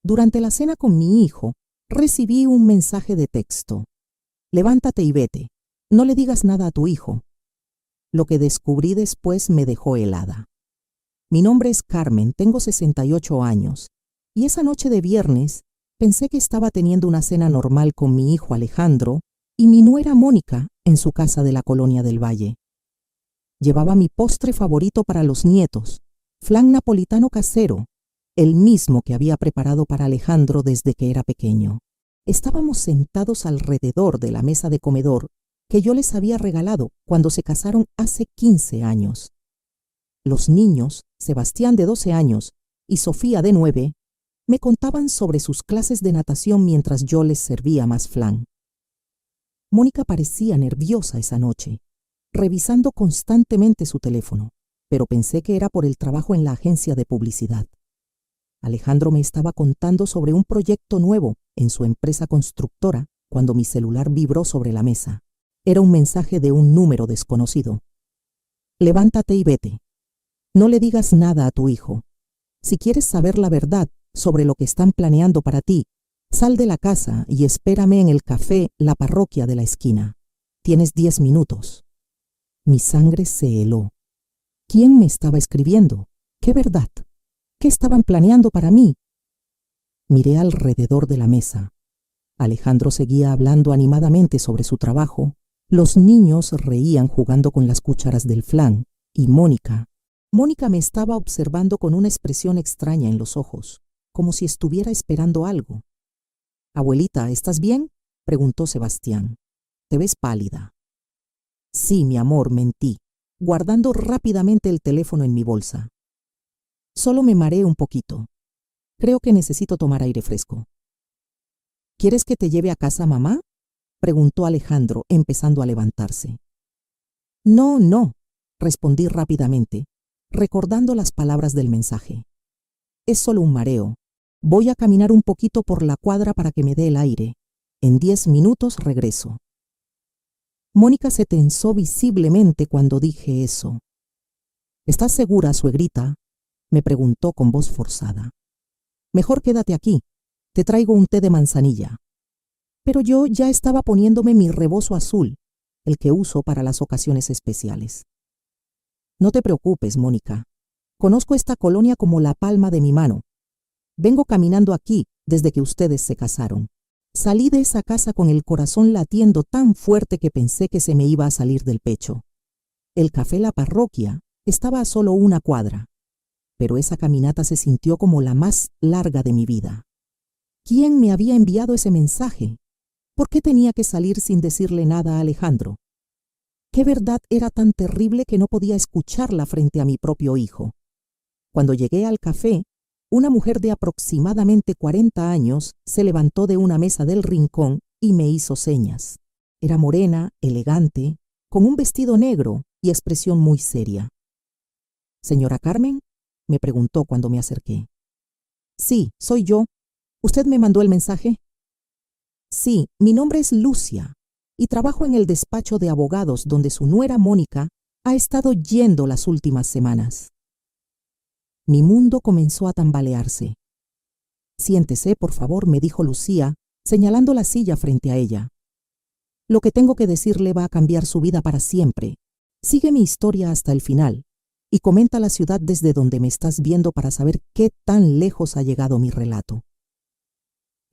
Durante la cena con mi hijo, recibí un mensaje de texto. Levántate y vete. No le digas nada a tu hijo. Lo que descubrí después me dejó helada. Mi nombre es Carmen, tengo 68 años, y esa noche de viernes pensé que estaba teniendo una cena normal con mi hijo Alejandro y mi nuera Mónica en su casa de la Colonia del Valle. Llevaba mi postre favorito para los nietos, flan napolitano casero, el mismo que había preparado para Alejandro desde que era pequeño. Estábamos sentados alrededor de la mesa de comedor que yo les había regalado cuando se casaron hace 15 años. Los niños, Sebastián de 12 años y Sofía de 9, me contaban sobre sus clases de natación mientras yo les servía más flan. Mónica parecía nerviosa esa noche, revisando constantemente su teléfono, pero pensé que era por el trabajo en la agencia de publicidad. Alejandro me estaba contando sobre un proyecto nuevo en su empresa constructora cuando mi celular vibró sobre la mesa. Era un mensaje de un número desconocido. Levántate y vete. No le digas nada a tu hijo. Si quieres saber la verdad sobre lo que están planeando para ti, sal de la casa y espérame en el café La Parroquia de la esquina. Tienes 10 minutos. Mi sangre se heló. ¿Quién me estaba escribiendo? ¿Qué verdad? ¿Qué estaban planeando para mí? Miré alrededor de la mesa. Alejandro seguía hablando animadamente sobre su trabajo. Los niños reían jugando con las cucharas del flan. Y Mónica me estaba observando con una expresión extraña en los ojos, como si estuviera esperando algo. «Abuelita, ¿estás bien?», preguntó Sebastián. «Te ves pálida». «Sí, mi amor», mentí, guardando rápidamente el teléfono en mi bolsa. «Solo me mareé un poquito. Creo que necesito tomar aire fresco». «¿Quieres que te lleve a casa, mamá?», preguntó Alejandro, empezando a levantarse. No, respondí rápidamente, recordando las palabras del mensaje. «Es solo un mareo. Voy a caminar un poquito por la cuadra para que me dé el aire. En 10 minutos regreso». Mónica se tensó visiblemente cuando dije eso. «¿Estás segura, suegrita?», me preguntó con voz forzada. «Mejor quédate aquí. Te traigo un té de manzanilla». Pero yo ya estaba poniéndome mi rebozo azul, el que uso para las ocasiones especiales. «No te preocupes, Mónica. Conozco esta colonia como la palma de mi mano. Vengo caminando aquí desde que ustedes se casaron. Salí de esa casa con el corazón latiendo tan fuerte que pensé que se me iba a salir del pecho. El café La Parroquia estaba a solo una cuadra, pero esa caminata se sintió como la más larga de mi vida. ¿Quién me había enviado ese mensaje? ¿Por qué tenía que salir sin decirle nada a Alejandro? ¿Qué verdad era tan terrible que no podía escucharla frente a mi propio hijo? Cuando llegué al café, una mujer de aproximadamente 40 años se levantó de una mesa del rincón y me hizo señas. Era morena, elegante, con un vestido negro y expresión muy seria. «¿Señora Carmen?», me preguntó cuando me acerqué. «Sí, soy yo. ¿Usted me mandó el mensaje?». «Sí, mi nombre es Lucia y trabajo en el despacho de abogados donde su nuera Mónica ha estado yendo las últimas semanas». Mi mundo comenzó a tambalearse. «Siéntese, por favor», me dijo Lucía, señalando la silla frente a ella. «Lo que tengo que decirle va a cambiar su vida para siempre. Sigue mi historia hasta el final y comenta la ciudad desde donde me estás viendo para saber qué tan lejos ha llegado mi relato».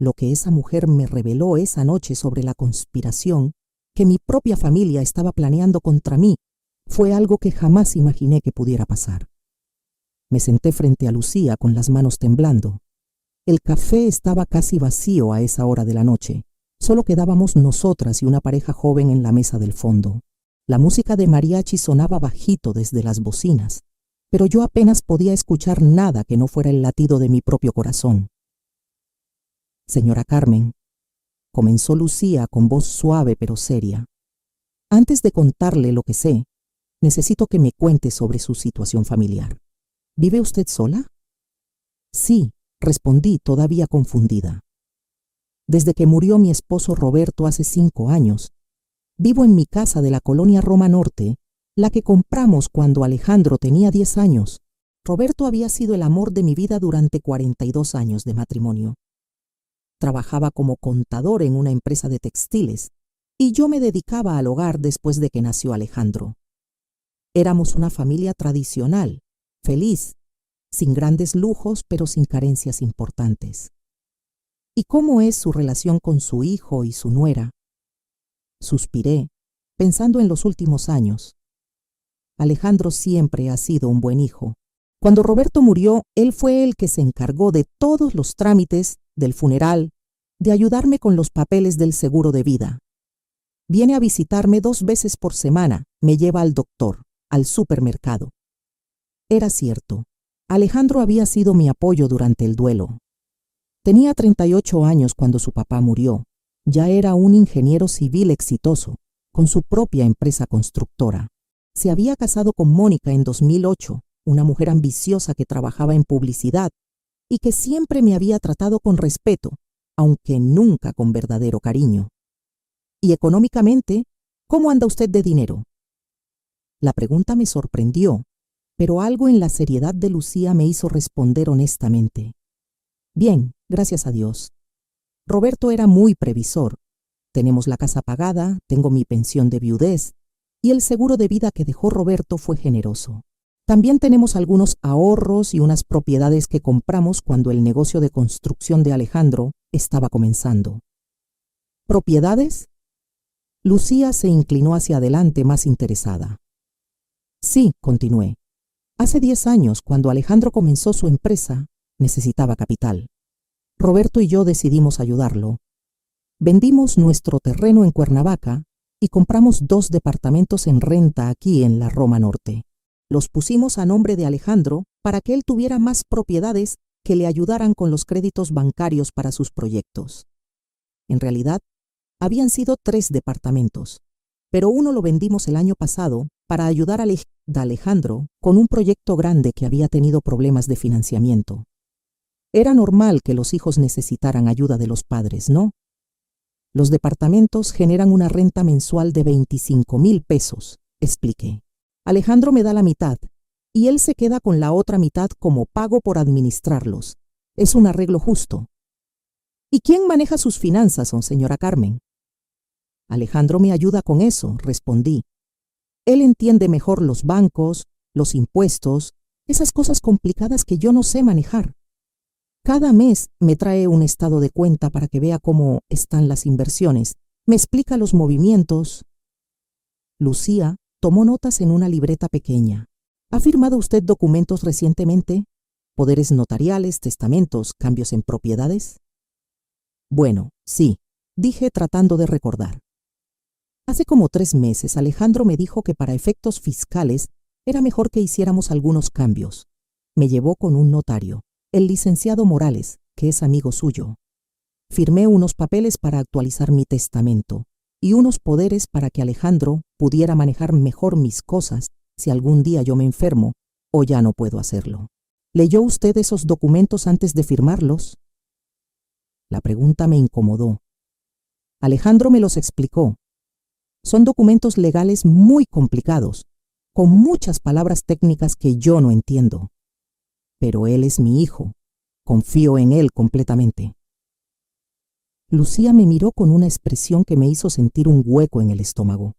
Lo que esa mujer me reveló esa noche sobre la conspiración que mi propia familia estaba planeando contra mí fue algo que jamás imaginé que pudiera pasar. Me senté frente a Lucía con las manos temblando. El café estaba casi vacío a esa hora de la noche. Solo quedábamos nosotras y una pareja joven en la mesa del fondo. La música de mariachi sonaba bajito desde las bocinas, pero yo apenas podía escuchar nada que no fuera el latido de mi propio corazón. «Señora Carmen», comenzó Lucía con voz suave pero seria, «antes de contarle lo que sé, necesito que me cuente sobre su situación familiar. ¿Vive usted sola?». «Sí», respondí todavía confundida. «Desde que murió mi esposo Roberto hace 5 años, vivo en mi casa de la colonia Roma Norte, la que compramos cuando Alejandro tenía 10 años. Roberto había sido el amor de mi vida durante 42 años de matrimonio. trabajaba como contador en una empresa de textiles y yo me dedicaba al hogar después de que nació Alejandro. Éramos una familia tradicional, feliz, sin grandes lujos pero sin carencias importantes. ¿Y cómo es su relación con su hijo y su nuera? Suspiré, pensando en los últimos años. Alejandro siempre ha sido un buen hijo. Cuando Roberto murió, él fue el que se encargó de todos los trámites, del funeral, de ayudarme con los papeles del seguro de vida. Viene a visitarme 2 veces por semana, me lleva al doctor, al supermercado. Era cierto, Alejandro había sido mi apoyo durante el duelo. Tenía 38 años cuando su papá murió. Ya era un ingeniero civil exitoso, con su propia empresa constructora. Se había casado con Mónica en 2008, una mujer ambiciosa que trabajaba en publicidad y que siempre me había tratado con respeto, aunque nunca con verdadero cariño. Y económicamente, ¿cómo anda usted de dinero? La pregunta me sorprendió, pero algo en la seriedad de Lucía me hizo responder honestamente. Bien, gracias a Dios. Roberto era muy previsor. Tenemos la casa pagada, tengo mi pensión de viudez, y el seguro de vida que dejó Roberto fue generoso. También tenemos algunos ahorros y unas propiedades que compramos cuando el negocio de construcción de Alejandro estaba comenzando. ¿Propiedades? Lucía se inclinó hacia adelante más interesada. Sí, continué. Hace 10 años, cuando Alejandro comenzó su empresa, necesitaba capital. Roberto y yo decidimos ayudarlo. Vendimos nuestro terreno en Cuernavaca y compramos 2 departamentos en renta aquí en la Roma Norte. Los pusimos a nombre de Alejandro para que él tuviera más propiedades que le ayudaran con los créditos bancarios para sus proyectos. En realidad, habían sido 3 departamentos, pero uno lo vendimos el año pasado para ayudar a Alejandro con un proyecto grande que había tenido problemas de financiamiento. Era normal que los hijos necesitaran ayuda de los padres, ¿no? Los departamentos generan una renta mensual de 25,000 pesos, expliqué. Alejandro me da la mitad y él se queda con la otra mitad como pago por administrarlos. Es un arreglo justo. ¿Y quién maneja sus finanzas, señora Carmen? Alejandro me ayuda con eso, respondí. Él entiende mejor los bancos, los impuestos, esas cosas complicadas que yo no sé manejar. Cada mes me trae un estado de cuenta para que vea cómo están las inversiones. Me explica los movimientos. Lucía tomó notas en una libreta pequeña. ¿Ha firmado usted documentos recientemente? ¿Poderes notariales, testamentos, cambios en propiedades? Bueno, sí, dije tratando de recordar. Hace como 3 meses Alejandro me dijo que para efectos fiscales era mejor que hiciéramos algunos cambios. Me llevó con un notario, el licenciado Morales, que es amigo suyo. Firmé unos papeles para actualizar mi testamento y unos poderes para que Alejandro pudiera manejar mejor mis cosas si algún día yo me enfermo o ya no puedo hacerlo. ¿Leyó usted esos documentos antes de firmarlos? La pregunta me incomodó. Alejandro me los explicó. Son documentos legales muy complicados, con muchas palabras técnicas que yo no entiendo. Pero él es mi hijo. Confío en él completamente. Lucía me miró con una expresión que me hizo sentir un hueco en el estómago.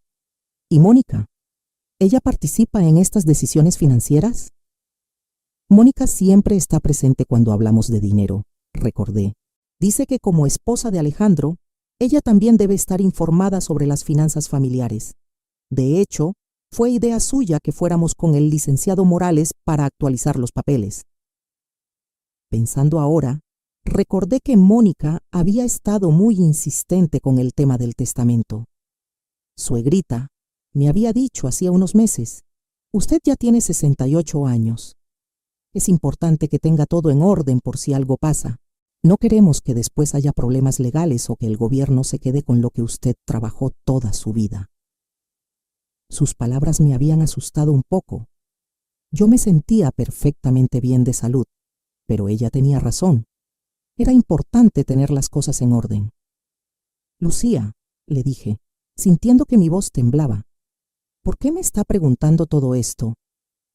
¿Y Mónica? ¿Ella participa en estas decisiones financieras? Mónica siempre está presente cuando hablamos de dinero, recordé. Dice que como esposa de Alejandro, ella también debe estar informada sobre las finanzas familiares. De hecho, fue idea suya que fuéramos con el licenciado Morales para actualizar los papeles. Pensando ahora, recordé que Mónica había estado muy insistente con el tema del testamento. Suegrita me había dicho hacía unos meses, usted ya tiene 68 años. Es importante que tenga todo en orden por si algo pasa. No queremos que después haya problemas legales o que el gobierno se quede con lo que usted trabajó toda su vida. Sus palabras me habían asustado un poco. Yo me sentía perfectamente bien de salud, pero ella tenía razón. Era importante tener las cosas en orden. Lucía, le dije, sintiendo que mi voz temblaba, ¿por qué me está preguntando todo esto?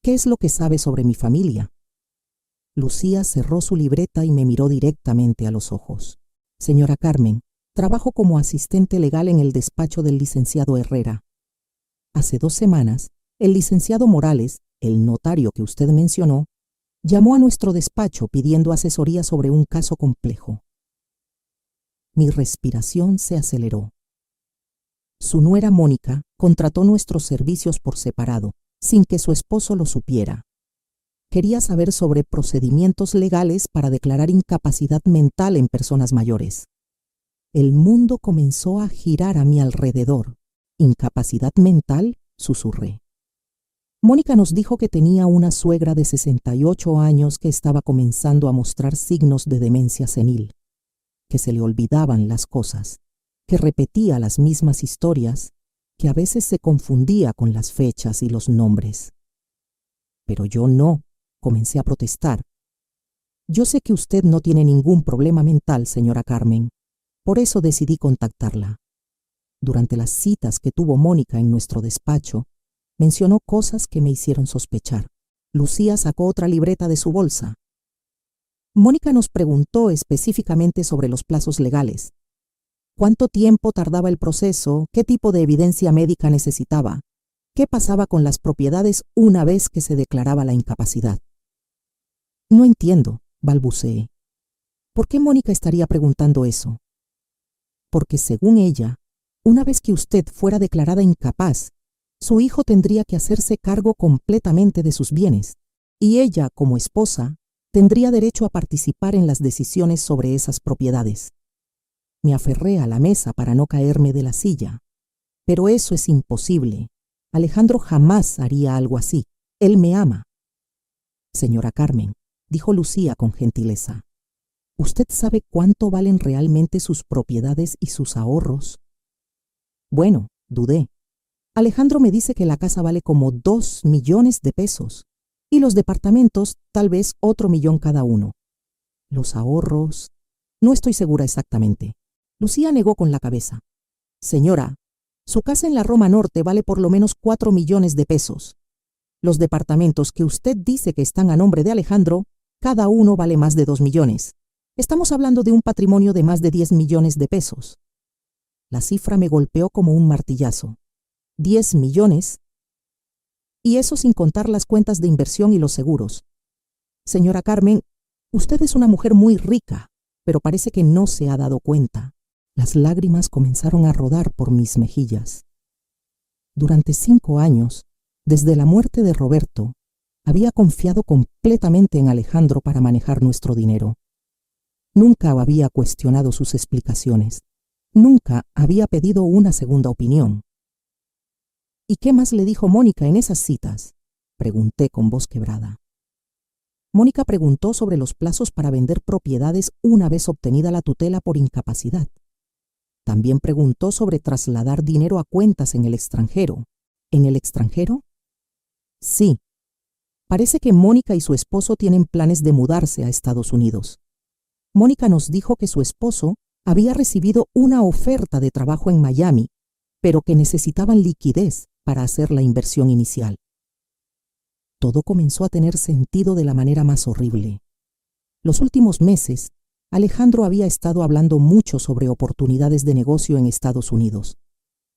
¿Qué es lo que sabe sobre mi familia? Lucía cerró su libreta y me miró directamente a los ojos. Señora Carmen, trabajo como asistente legal en el despacho del licenciado Herrera. Hace 2 semanas, el licenciado Morales, el notario que usted mencionó, llamó a nuestro despacho pidiendo asesoría sobre un caso complejo. Mi respiración se aceleró. Su nuera Mónica contrató nuestros servicios por separado, sin que su esposo lo supiera. Quería saber sobre procedimientos legales para declarar incapacidad mental en personas mayores. El mundo comenzó a girar a mi alrededor. ¿Incapacidad mental?, susurré. Mónica nos dijo que tenía una suegra de 68 años que estaba comenzando a mostrar signos de demencia senil, que se le olvidaban las cosas, que repetía las mismas historias, que a veces se confundía con las fechas y los nombres. Pero yo no, comencé a protestar. Yo sé que usted no tiene ningún problema mental, señora Carmen. Por eso decidí contactarla. Durante las citas que tuvo Mónica en nuestro despacho, mencionó cosas que me hicieron sospechar. Lucía sacó otra libreta de su bolsa. Mónica nos preguntó específicamente sobre los plazos legales. ¿Cuánto tiempo tardaba el proceso? ¿Qué tipo de evidencia médica necesitaba? ¿Qué pasaba con las propiedades una vez que se declaraba la incapacidad? No entiendo, balbuceé. ¿Por qué Mónica estaría preguntando eso? Porque según ella, una vez que usted fuera declarada incapaz, su hijo tendría que hacerse cargo completamente de sus bienes, y ella, como esposa, tendría derecho a participar en las decisiones sobre esas propiedades. Me aferré a la mesa para no caerme de la silla. Pero eso es imposible. Alejandro jamás haría algo así. Él me ama. Señora Carmen, dijo Lucía con gentileza, ¿usted sabe cuánto valen realmente sus propiedades y sus ahorros? Bueno, dudé. Alejandro me dice que la casa vale como 2 millones de pesos y los departamentos tal vez otro millón cada uno. Los ahorros, no estoy segura exactamente. Lucía negó con la cabeza. Señora, su casa en la Roma Norte vale por lo menos 4 millones de pesos. Los departamentos que usted dice que están a nombre de Alejandro, cada uno vale más de 2 millones. Estamos hablando de un patrimonio de más de 10 millones de pesos. La cifra me golpeó como un martillazo. 10 millones. Y eso sin contar las cuentas de inversión y los seguros. Señora Carmen, usted es una mujer muy rica, pero parece que no se ha dado cuenta. Las lágrimas comenzaron a rodar por mis mejillas. Durante 5 años, desde la muerte de Roberto, había confiado completamente en Alejandro para manejar nuestro dinero. Nunca había cuestionado sus explicaciones. Nunca había pedido una segunda opinión. ¿Y qué más le dijo Mónica en esas citas?, pregunté con voz quebrada. Mónica preguntó sobre los plazos para vender propiedades una vez obtenida la tutela por incapacidad. También preguntó sobre trasladar dinero a cuentas en el extranjero. ¿En el extranjero? Sí. Parece que Mónica y su esposo tienen planes de mudarse a Estados Unidos. Mónica nos dijo que su esposo había recibido una oferta de trabajo en Miami, pero que necesitaban liquidez para hacer la inversión inicial. Todo comenzó a tener sentido de la manera más horrible. Los últimos meses, Alejandro había estado hablando mucho sobre oportunidades de negocio en Estados Unidos.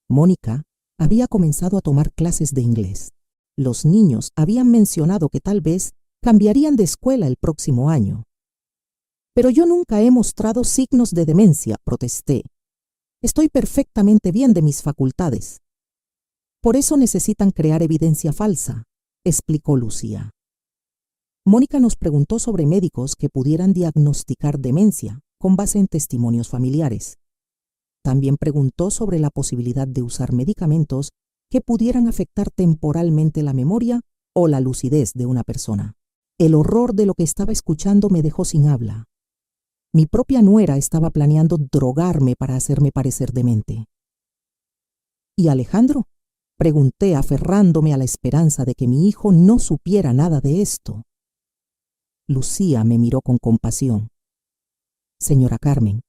Mónica había comenzado a tomar clases de inglés. Los niños habían mencionado que tal vez cambiarían de escuela el próximo año. Pero yo nunca he mostrado signos de demencia, protesté. Estoy perfectamente bien de mis facultades. Por eso necesitan crear evidencia falsa, explicó Lucía. Mónica nos preguntó sobre médicos que pudieran diagnosticar demencia con base en testimonios familiares. También preguntó sobre la posibilidad de usar medicamentos que pudieran afectar temporalmente la memoria o la lucidez de una persona. El horror de lo que estaba escuchando me dejó sin habla. Mi propia nuera estaba planeando drogarme para hacerme parecer demente. ¿Y Alejandro?, pregunté, aferrándome a la esperanza de que mi hijo no supiera nada de esto. Lucía me miró con compasión. Señora Carmen,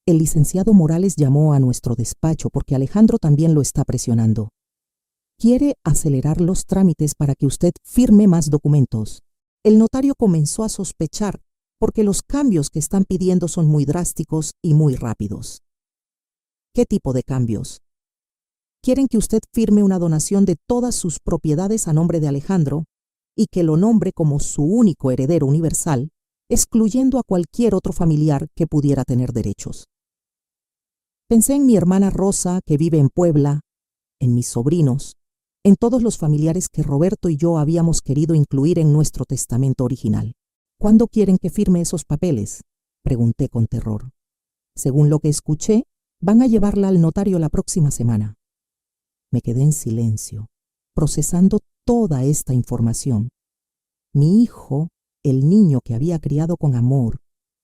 el licenciado Morales llamó a nuestro despacho porque Alejandro también lo está presionando. Quiere acelerar los trámites para que usted firme más documentos. El notario comenzó a sospechar porque los cambios que están pidiendo son muy drásticos y muy rápidos. ¿Qué tipo de cambios? Quieren que usted firme una donación de todas sus propiedades a nombre de Alejandro y que lo nombre como su único heredero universal, excluyendo a cualquier otro familiar que pudiera tener derechos. Pensé en mi hermana Rosa, que vive en Puebla, en mis sobrinos, en todos los familiares que Roberto y yo habíamos querido incluir en nuestro testamento original. ¿Cuándo quieren que firme esos papeles?, pregunté con terror. Según lo que escuché, van a llevarla al notario la próxima semana. Me quedé en silencio, procesando toda esta información. Mi hijo, el niño que había criado con amor,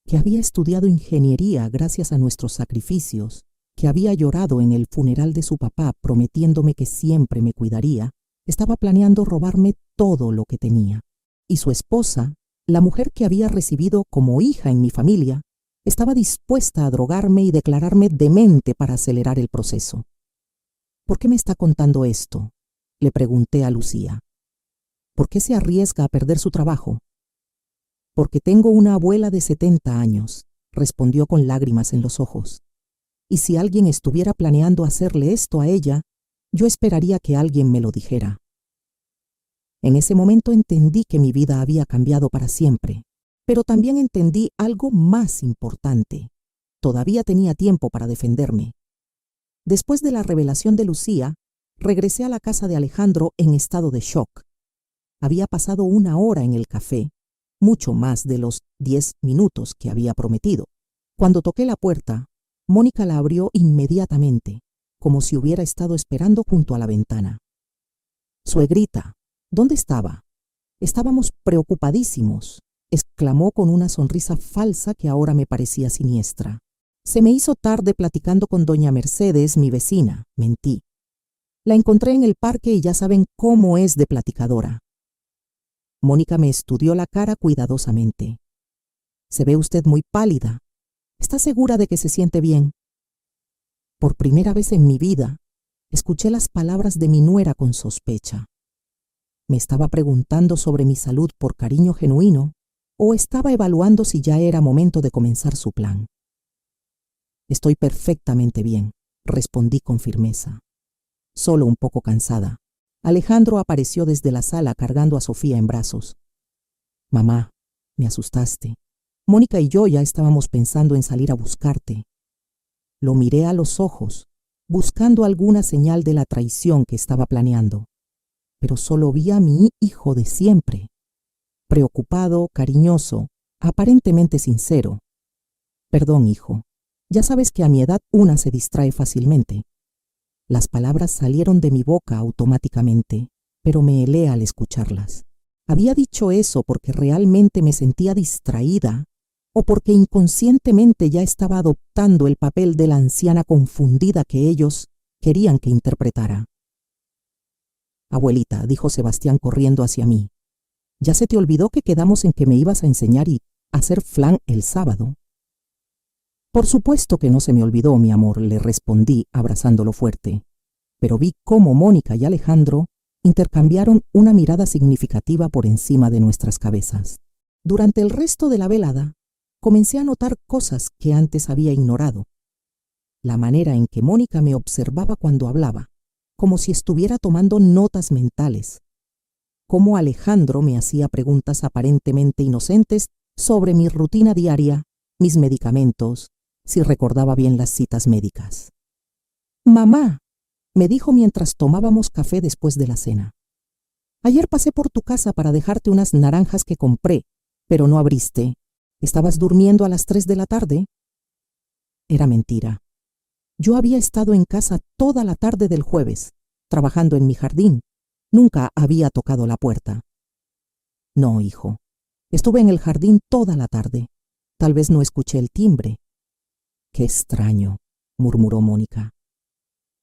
que había estudiado ingeniería gracias a nuestros sacrificios, que había llorado en el funeral de su papá prometiéndome que siempre me cuidaría, estaba planeando robarme todo lo que tenía. Y su esposa, la mujer que había recibido como hija en mi familia, estaba dispuesta a drogarme y declararme demente para acelerar el proceso. ¿Por qué me está contando esto?, le pregunté a Lucía. ¿Por qué se arriesga a perder su trabajo? Porque tengo una abuela de 70 años, respondió con lágrimas en los ojos. Y si alguien estuviera planeando hacerle esto a ella, yo esperaría que alguien me lo dijera. En ese momento entendí que mi vida había cambiado para siempre, pero también entendí algo más importante. Todavía tenía tiempo para defenderme. Después de la revelación de Lucía, regresé a la casa de Alejandro en estado de shock. Había pasado 1 hora en el café, mucho más de los 10 minutos que había prometido. Cuando toqué la puerta, Mónica la abrió inmediatamente, como si hubiera estado esperando junto a la ventana. «Suegrita, ¿dónde estaba?» «Estábamos preocupadísimos», exclamó con una sonrisa falsa que ahora me parecía siniestra. «Se me hizo tarde platicando con doña Mercedes, mi vecina», mentí. «La encontré en el parque y ya saben cómo es de platicadora». Mónica me estudió la cara cuidadosamente. «Se ve usted muy pálida. ¿Está segura de que se siente bien?» Por primera vez en mi vida, escuché las palabras de mi nuera con sospecha. ¿Me estaba preguntando sobre mi salud por cariño genuino o estaba evaluando si ya era momento de comenzar su plan? «Estoy perfectamente bien», respondí con firmeza. «Solo un poco cansada». Alejandro apareció desde la sala cargando a Sofía en brazos. «Mamá, me asustaste. Mónica y yo ya estábamos pensando en salir a buscarte». Lo miré a los ojos, buscando alguna señal de la traición que estaba planeando, pero solo vi a mi hijo de siempre, preocupado, cariñoso, aparentemente sincero. «Perdón, hijo. Ya sabes que a mi edad una se distrae fácilmente». Las palabras salieron de mi boca automáticamente, pero me helé al escucharlas. ¿Había dicho eso porque realmente me sentía distraída o porque inconscientemente ya estaba adoptando el papel de la anciana confundida que ellos querían que interpretara? «Abuelita», dijo Sebastián corriendo hacia mí, «¿ya se te olvidó que quedamos en que me ibas a enseñar y hacer flan el sábado?» «Por supuesto que no se me olvidó, mi amor», le respondí abrazándolo fuerte, pero vi cómo Mónica y Alejandro intercambiaron una mirada significativa por encima de nuestras cabezas. Durante el resto de la velada, comencé a notar cosas que antes había ignorado. La manera en que Mónica me observaba cuando hablaba, como si estuviera tomando notas mentales. Cómo Alejandro me hacía preguntas aparentemente inocentes sobre mi rutina diaria, mis medicamentos, si recordaba bien las citas médicas. «Mamá», me dijo mientras tomábamos café después de la cena, «ayer pasé por tu casa para dejarte unas naranjas que compré, pero no abriste. ¿Estabas durmiendo a las 3 de la tarde?» Era mentira. Yo había estado en casa toda la tarde del jueves, trabajando en mi jardín. Nunca había tocado la puerta. «No, hijo. Estuve en el jardín toda la tarde. Tal vez no escuché el timbre». «Qué extraño», murmuró Mónica.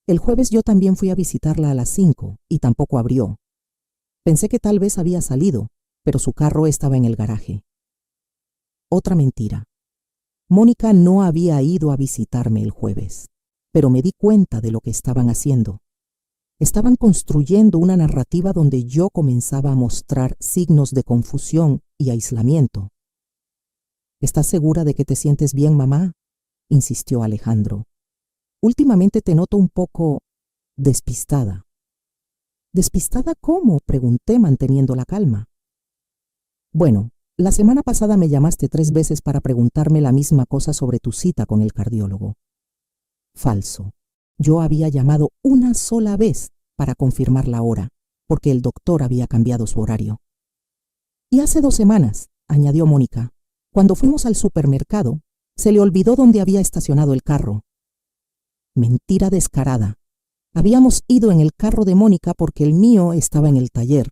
«El jueves yo también fui a visitarla a las 5 y tampoco abrió. Pensé que tal vez había salido, pero su carro estaba en el garaje». Otra mentira. Mónica no había ido a visitarme el jueves, pero me di cuenta de lo que estaban haciendo. Estaban construyendo una narrativa donde yo comenzaba a mostrar signos de confusión y aislamiento. ¿Estás segura de que te sientes bien, mamá?, insistió Alejandro. Últimamente te noto un poco despistada. ¿Despistada cómo?, pregunté manteniendo la calma. Bueno, la semana pasada me llamaste 3 veces para preguntarme la misma cosa sobre tu cita con el cardiólogo. Falso. Yo había llamado una sola vez para confirmar la hora, porque el doctor había cambiado su horario. Y hace 2 semanas, añadió Mónica, cuando fuimos al supermercado, se le olvidó dónde había estacionado el carro. Mentira descarada. Habíamos ido en el carro de Mónica porque el mío estaba en el taller.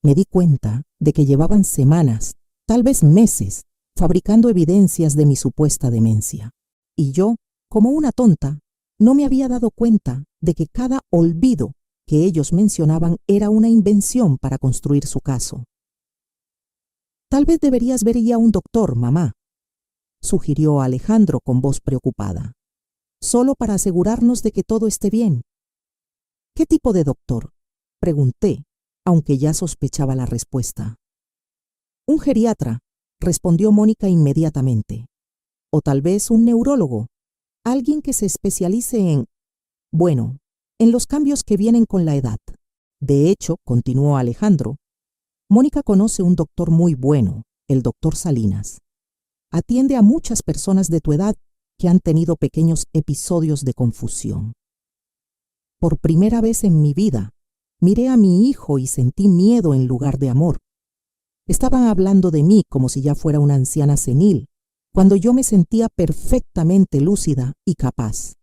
Me di cuenta de que llevaban semanas, tal vez meses, fabricando evidencias de mi supuesta demencia. Y yo, como una tonta, no me había dado cuenta de que cada olvido que ellos mencionaban era una invención para construir su caso. Tal vez deberías ver ya a un doctor, mamá, sugirió Alejandro con voz preocupada, solo para asegurarnos de que todo esté bien. ¿Qué tipo de doctor?, pregunté, aunque ya sospechaba la respuesta. Un geriatra, respondió Mónica inmediatamente. O tal vez un neurólogo, alguien que se especialice en los cambios que vienen con la edad. De hecho, continuó Alejandro, Mónica conoce un doctor muy bueno, el doctor Salinas. Atiende a muchas personas de tu edad que han tenido pequeños episodios de confusión. Por primera vez en mi vida, miré a mi hijo y sentí miedo en lugar de amor. Estaban hablando de mí como si ya fuera una anciana senil, cuando yo me sentía perfectamente lúcida y capaz.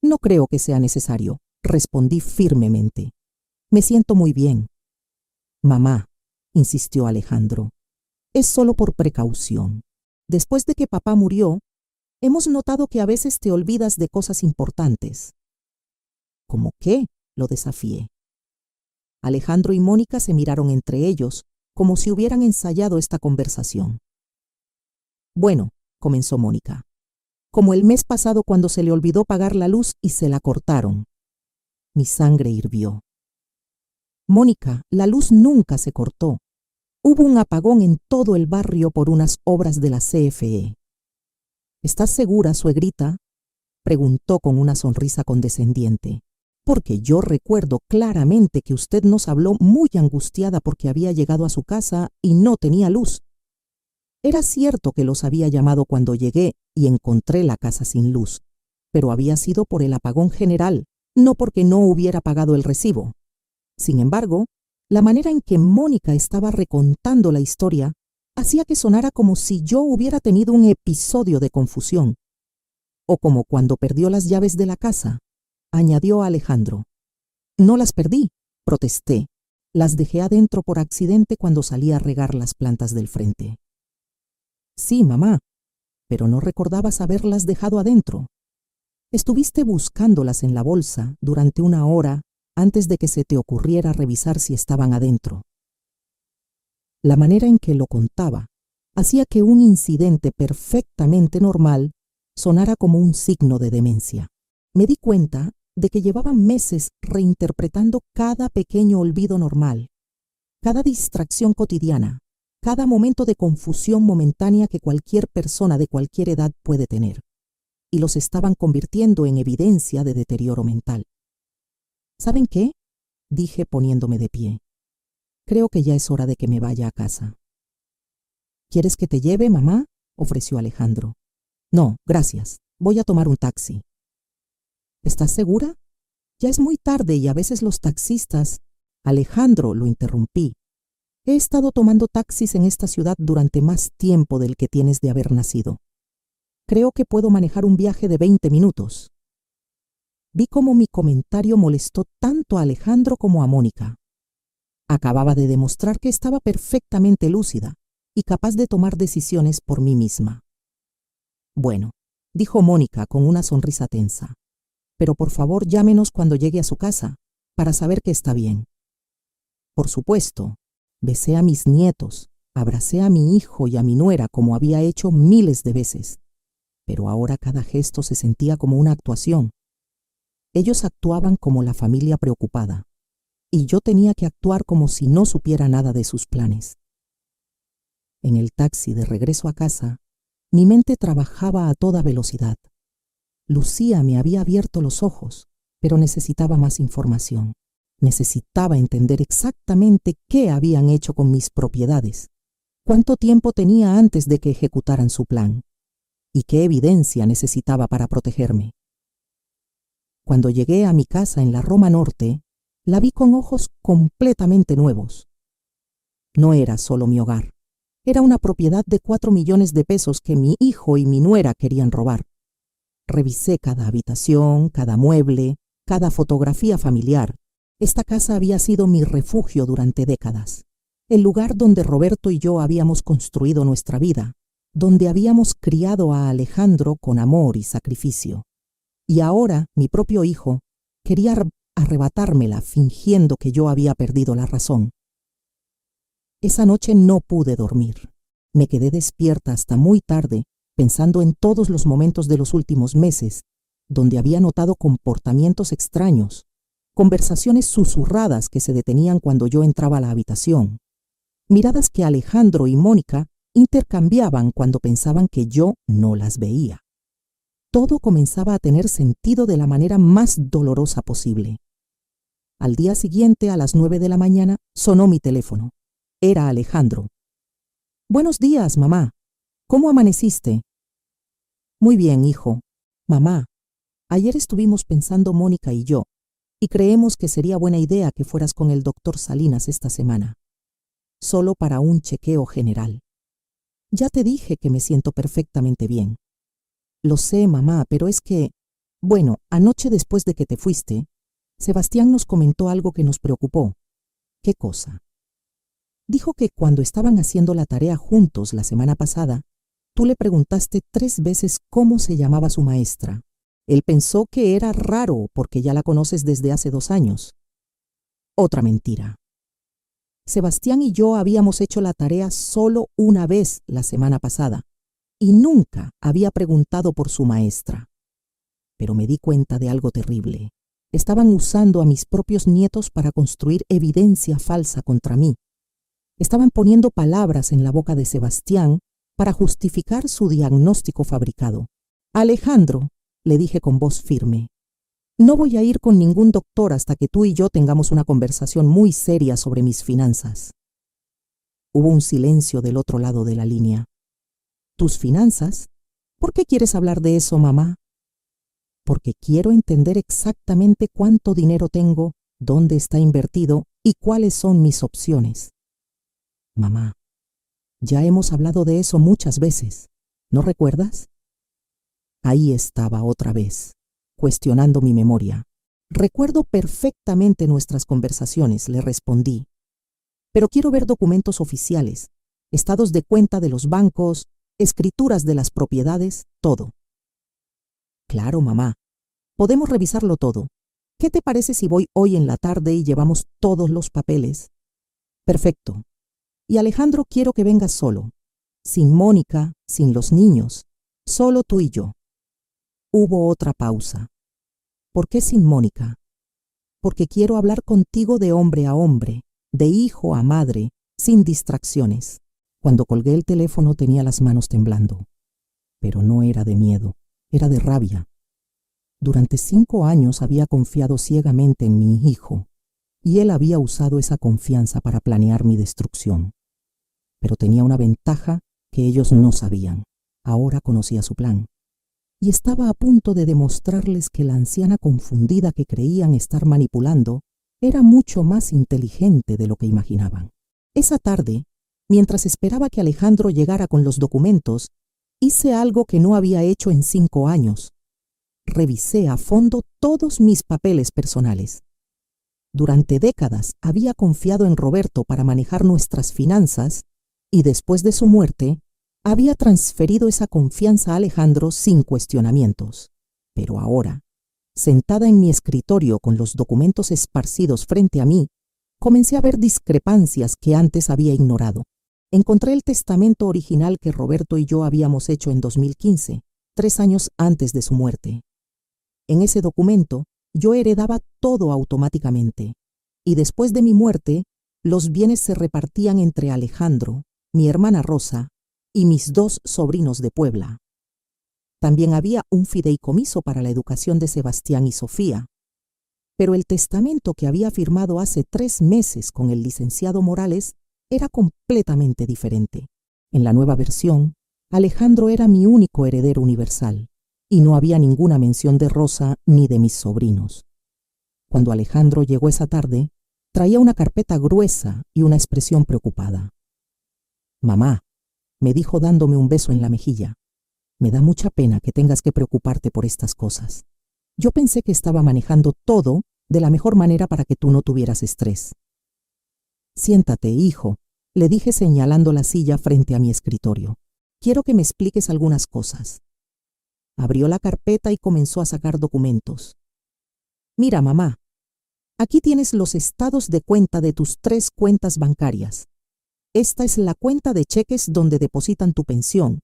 No creo que sea necesario, respondí firmemente. Me siento muy bien. Mamá, insistió Alejandro, es solo por precaución. Después de que papá murió, hemos notado que a veces te olvidas de cosas importantes. ¿Cómo qué?, lo desafié. Alejandro y Mónica se miraron entre ellos, como si hubieran ensayado esta conversación. Bueno, comenzó Mónica, como el mes pasado cuando se le olvidó pagar la luz y se la cortaron. Mi sangre hirvió. Mónica, la luz nunca se cortó. Hubo un apagón en todo el barrio por unas obras de la CFE. ¿Estás segura, suegrita?, preguntó con una sonrisa condescendiente. Porque yo recuerdo claramente que usted nos habló muy angustiada porque había llegado a su casa y no tenía luz. Era cierto que los había llamado cuando llegué y encontré la casa sin luz, pero había sido por el apagón general, no porque no hubiera pagado el recibo. Sin embargo, la manera en que Mónica estaba recontando la historia hacía que sonara como si yo hubiera tenido un episodio de confusión, o como cuando perdió las llaves de la casa, añadió Alejandro. No las perdí, protesté. Las dejé adentro por accidente cuando salí a regar las plantas del frente. Sí, mamá, pero no recordabas haberlas dejado adentro. Estuviste buscándolas en la bolsa durante 1 hora antes de que se te ocurriera revisar si estaban adentro. La manera en que lo contaba hacía que un incidente perfectamente normal sonara como un signo de demencia. Me di cuenta de que llevaban meses reinterpretando cada pequeño olvido normal, cada distracción cotidiana, cada momento de confusión momentánea que cualquier persona de cualquier edad puede tener, y los estaban convirtiendo en evidencia de deterioro mental. ¿Saben qué?, dije poniéndome de pie. Creo que ya es hora de que me vaya a casa. ¿Quieres que te lleve, mamá?, ofreció Alejandro. No, gracias. Voy a tomar un taxi. ¿Estás segura? Ya es muy tarde y a veces los taxistas... Alejandro, lo interrumpí. He estado tomando taxis en esta ciudad durante más tiempo del que tienes de haber nacido. Creo que puedo manejar un viaje de 20 minutos. Vi cómo mi comentario molestó tanto a Alejandro como a Mónica. Acababa de demostrar que estaba perfectamente lúcida y capaz de tomar decisiones por mí misma. Bueno, dijo Mónica con una sonrisa tensa. Pero por favor llámenos cuando llegue a su casa, para saber que está bien. Por supuesto, besé a mis nietos, abracé a mi hijo y a mi nuera como había hecho miles de veces, pero ahora cada gesto se sentía como una actuación. Ellos actuaban como la familia preocupada, y yo tenía que actuar como si no supiera nada de sus planes. En el taxi de regreso a casa, mi mente trabajaba a toda velocidad. Lucía me había abierto los ojos, pero necesitaba más información. Necesitaba entender exactamente qué habían hecho con mis propiedades, cuánto tiempo tenía antes de que ejecutaran su plan y qué evidencia necesitaba para protegerme. Cuando llegué a mi casa en la Roma Norte, la vi con ojos completamente nuevos. No era solo mi hogar, era una propiedad de 4 millones de pesos que mi hijo y mi nuera querían robar. Revisé cada habitación, cada mueble, cada fotografía familiar. Esta casa había sido mi refugio durante décadas, el lugar donde Roberto y yo habíamos construido nuestra vida, donde habíamos criado a Alejandro con amor y sacrificio. Y ahora mi propio hijo quería arrebatármela fingiendo que yo había perdido la razón. Esa noche no pude dormir. Me quedé despierta hasta muy tarde, pensando en todos los momentos de los últimos meses, donde había notado comportamientos extraños, conversaciones susurradas que se detenían cuando yo entraba a la habitación, miradas que Alejandro y Mónica intercambiaban cuando pensaban que yo no las veía. Todo comenzaba a tener sentido de la manera más dolorosa posible. Al día siguiente, a las 9 de la mañana, sonó mi teléfono. Era Alejandro. «Buenos días, mamá. ¿Cómo amaneciste?» «Muy bien, hijo. Mamá, ayer estuvimos pensando Mónica y yo, y creemos que sería buena idea que fueras con el doctor Salinas esta semana, solo para un chequeo general. Ya te dije que me siento perfectamente bien». «Lo sé, mamá, pero es que, bueno, anoche después de que te fuiste, Sebastián nos comentó algo que nos preocupó». «¿Qué cosa?» «Dijo que cuando estaban haciendo la tarea juntos la semana pasada, tú le preguntaste 3 veces cómo se llamaba su maestra. Él pensó que era raro porque ya la conoces desde hace 2 años. Otra mentira. Sebastián y yo habíamos hecho la tarea solo una vez la semana pasada y nunca había preguntado por su maestra. Pero me di cuenta de algo terrible. Estaban usando a mis propios nietos para construir evidencia falsa contra mí. Estaban poniendo palabras en la boca de Sebastián para justificar su diagnóstico fabricado. «Alejandro», le dije con voz firme, «no voy a ir con ningún doctor hasta que tú y yo tengamos una conversación muy seria sobre mis finanzas». Hubo un silencio del otro lado de la línea. «¿Tus finanzas? ¿Por qué quieres hablar de eso, mamá?» «Porque quiero entender exactamente cuánto dinero tengo, dónde está invertido y cuáles son mis opciones». «Mamá, ya hemos hablado de eso muchas veces, ¿no recuerdas?» Ahí estaba otra vez, cuestionando mi memoria. «Recuerdo perfectamente nuestras conversaciones», le respondí. «Pero quiero ver documentos oficiales, estados de cuenta de los bancos, escrituras de las propiedades, todo». «Claro, mamá. Podemos revisarlo todo. ¿Qué te parece si voy hoy en la tarde y llevamos todos los papeles?» «Perfecto. Y Alejandro, quiero que vengas solo, sin Mónica, sin los niños, solo tú y yo». Hubo otra pausa. «¿Por qué sin Mónica?» «Porque quiero hablar contigo de hombre a hombre, de hijo a madre, sin distracciones». Cuando colgué el teléfono tenía las manos temblando. Pero no era de miedo, era de rabia. Durante 5 años había confiado ciegamente en mi hijo, y él había usado esa confianza para planear mi destrucción. Pero tenía una ventaja que ellos no sabían. Ahora conocía su plan. Y estaba a punto de demostrarles que la anciana confundida que creían estar manipulando era mucho más inteligente de lo que imaginaban. Esa tarde, mientras esperaba que Alejandro llegara con los documentos, hice algo que no había hecho en 5 años. Revisé a fondo todos mis papeles personales. Durante décadas había confiado en Roberto para manejar nuestras finanzas y después de su muerte, había transferido esa confianza a Alejandro sin cuestionamientos. Pero ahora, sentada en mi escritorio con los documentos esparcidos frente a mí, comencé a ver discrepancias que antes había ignorado. Encontré el testamento original que Roberto y yo habíamos hecho en 2015, 3 años antes de su muerte. En ese documento, yo heredaba todo automáticamente, y después de mi muerte, los bienes se repartían entre Alejandro, mi hermana Rosa y mis 2 sobrinos de Puebla. También había un fideicomiso para la educación de Sebastián y Sofía. Pero el testamento que había firmado hace 3 meses con el licenciado Morales era completamente diferente. En la nueva versión, Alejandro era mi único heredero universal, y no había ninguna mención de Rosa ni de mis sobrinos. Cuando Alejandro llegó esa tarde, traía una carpeta gruesa y una expresión preocupada. «Mamá», me dijo dándome un beso en la mejilla, «me da mucha pena que tengas que preocuparte por estas cosas. Yo pensé que estaba manejando todo de la mejor manera para que tú no tuvieras estrés». «Siéntate, hijo», le dije señalando la silla frente a mi escritorio. «Quiero que me expliques algunas cosas». Abrió la carpeta y comenzó a sacar documentos. «Mira, mamá, aquí tienes los estados de cuenta de tus 3 cuentas bancarias. Esta es la cuenta de cheques donde depositan tu pensión.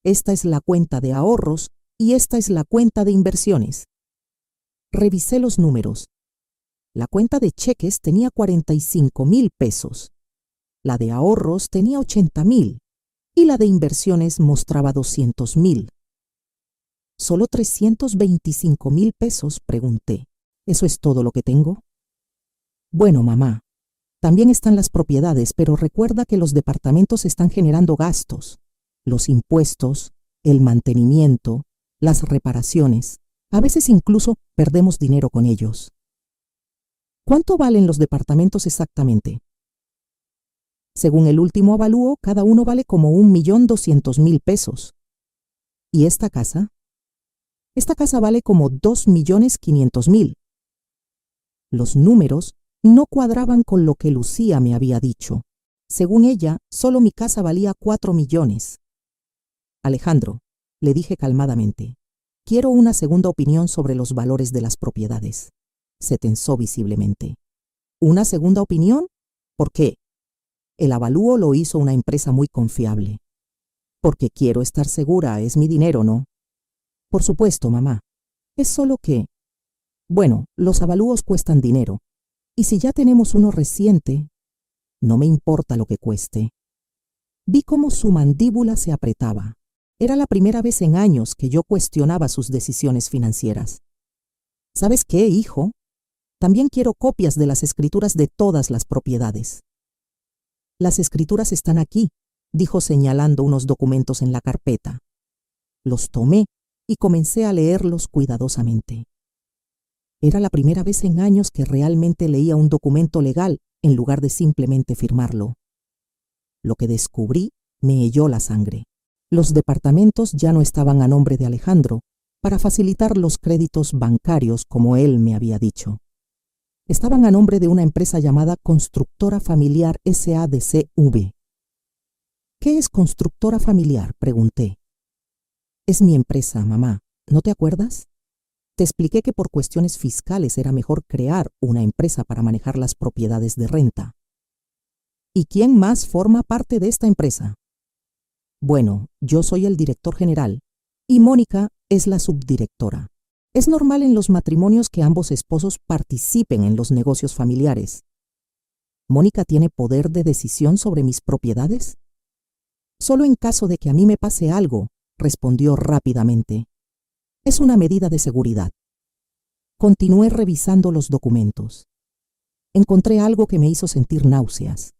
Esta es la cuenta de ahorros y esta es la cuenta de inversiones». Revisé los números. La cuenta de cheques tenía 45,000 pesos. La de ahorros tenía 80,000 y la de inversiones mostraba 200,000. ¿Solo 325,000 pesos?, pregunté. ¿Eso es todo lo que tengo? Bueno, mamá, también están las propiedades, pero recuerda que los departamentos están generando gastos. Los impuestos, el mantenimiento, las reparaciones. A veces incluso perdemos dinero con ellos. ¿Cuánto valen los departamentos exactamente? Según el último avalúo, cada uno vale como 1,200,000 pesos. ¿Y esta casa? Esta casa vale como 2,500,000. Los números no cuadraban con lo que Lucía me había dicho. Según ella, solo mi casa valía 4 millones. Alejandro, le dije calmadamente, quiero una segunda opinión sobre los valores de las propiedades. Se tensó visiblemente. ¿Una segunda opinión? ¿Por qué? El avalúo lo hizo una empresa muy confiable. Porque quiero estar segura, es mi dinero, ¿no? Por supuesto, mamá. Es solo que... Bueno, los avalúos cuestan dinero. Y si ya tenemos uno reciente, no me importa lo que cueste. Vi cómo su mandíbula se apretaba. Era la primera vez en años que yo cuestionaba sus decisiones financieras. ¿Sabes qué, hijo? También quiero copias de las escrituras de todas las propiedades. Las escrituras están aquí, dijo señalando unos documentos en la carpeta. Los tomé y comencé a leerlos cuidadosamente. Era la primera vez en años que realmente leía un documento legal en lugar de simplemente firmarlo. Lo que descubrí me heló la sangre. Los departamentos ya no estaban a nombre de Alejandro para facilitar los créditos bancarios como él me había dicho. Estaban a nombre de una empresa llamada Constructora Familiar S.A.D.C.V. ¿Qué es Constructora Familiar?, pregunté. Es mi empresa, mamá. ¿No te acuerdas? Te expliqué que por cuestiones fiscales era mejor crear una empresa para manejar las propiedades de renta. ¿Y quién más forma parte de esta empresa? Bueno, yo soy el director general y Mónica es la subdirectora. Es normal en los matrimonios que ambos esposos participen en los negocios familiares. ¿Mónica tiene poder de decisión sobre mis propiedades? Solo en caso de que a mí me pase algo, respondió rápidamente. Es una medida de seguridad. Continué revisando los documentos. Encontré algo que me hizo sentir náuseas.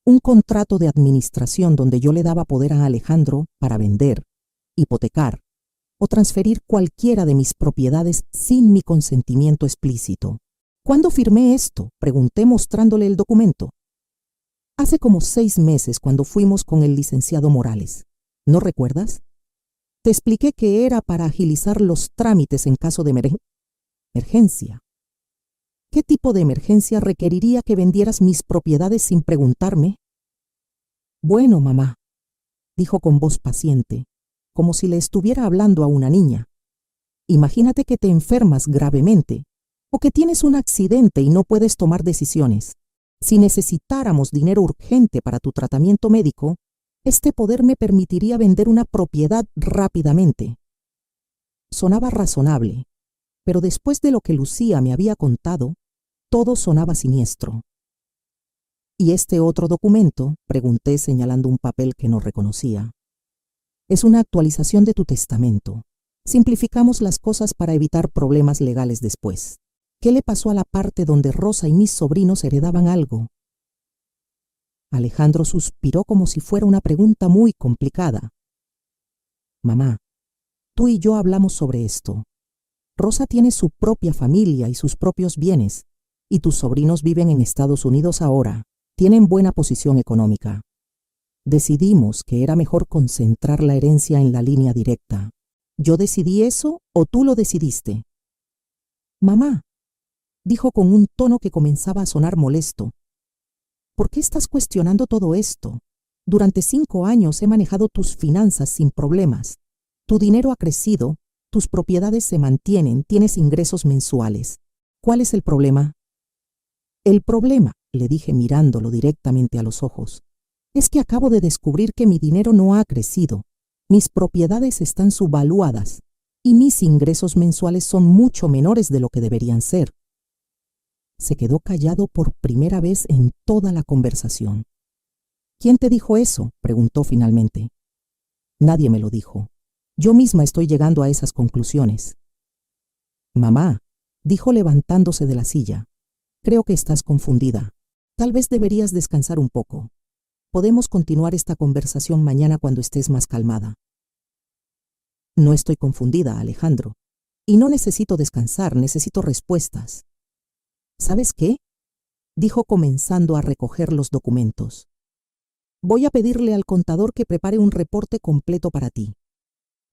Un contrato de administración donde yo le daba poder a Alejandro para vender, hipotecar o transferir cualquiera de mis propiedades sin mi consentimiento explícito. ¿Cuándo firmé esto?, pregunté mostrándole el documento. Hace como 6 meses cuando fuimos con el licenciado Morales. ¿No recuerdas? Te expliqué que era para agilizar los trámites en caso de emergencia. ¿Qué tipo de emergencia requeriría que vendieras mis propiedades sin preguntarme? Bueno, mamá, dijo con voz paciente, como si le estuviera hablando a una niña. Imagínate que te enfermas gravemente o que tienes un accidente y no puedes tomar decisiones. Si necesitáramos dinero urgente para tu tratamiento médico, este poder me permitiría vender una propiedad rápidamente. Sonaba razonable, pero después de lo que Lucía me había contado, todo sonaba siniestro. ¿Y este otro documento?, pregunté señalando un papel que no reconocía. Es una actualización de tu testamento. Simplificamos las cosas para evitar problemas legales después. ¿Qué le pasó a la parte donde Rosa y mis sobrinos heredaban algo? Alejandro suspiró como si fuera una pregunta muy complicada. Mamá, tú y yo hablamos sobre esto. Rosa tiene su propia familia y sus propios bienes, y tus sobrinos viven en Estados Unidos ahora. Tienen buena posición económica. Decidimos que era mejor concentrar la herencia en la línea directa. ¿Yo decidí eso o tú lo decidiste? Mamá, dijo con un tono que comenzaba a sonar molesto. ¿Por qué estás cuestionando todo esto? Durante 5 años he manejado tus finanzas sin problemas. Tu dinero ha crecido, tus propiedades se mantienen, tienes ingresos mensuales. ¿Cuál es el problema? El problema, le dije mirándolo directamente a los ojos, es que acabo de descubrir que mi dinero no ha crecido. Mis propiedades están subvaluadas y mis ingresos mensuales son mucho menores de lo que deberían ser. Se quedó callado por primera vez en toda la conversación. ¿Quién te dijo eso?, preguntó finalmente. Nadie me lo dijo. Yo misma estoy llegando a esas conclusiones. Mamá, dijo levantándose de la silla, creo que estás confundida. Tal vez deberías descansar un poco. Podemos continuar esta conversación mañana cuando estés más calmada. No estoy confundida, Alejandro. Y no necesito descansar, necesito respuestas. ¿Sabes qué?, dijo comenzando a recoger los documentos. Voy a pedirle al contador que prepare un reporte completo para ti.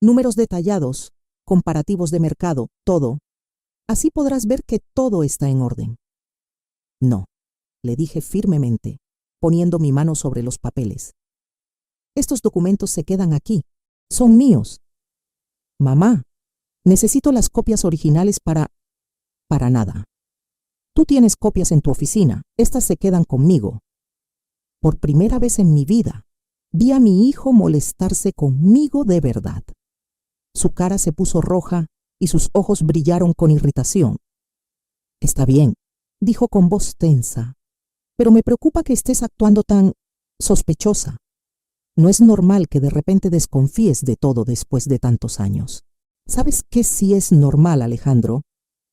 Números detallados, comparativos de mercado, todo. Así podrás ver que todo está en orden. No, le dije firmemente, poniendo mi mano sobre los papeles. Estos documentos se quedan aquí. Son míos. Mamá, necesito las copias originales para nada. Tú tienes copias en tu oficina. Estas se quedan conmigo. Por primera vez en mi vida, vi a mi hijo molestarse conmigo de verdad. Su cara se puso roja y sus ojos brillaron con irritación. Está bien, dijo con voz tensa, pero me preocupa que estés actuando tan sospechosa. No es normal que de repente desconfíes de todo después de tantos años. ¿Sabes qué sí es normal, Alejandro?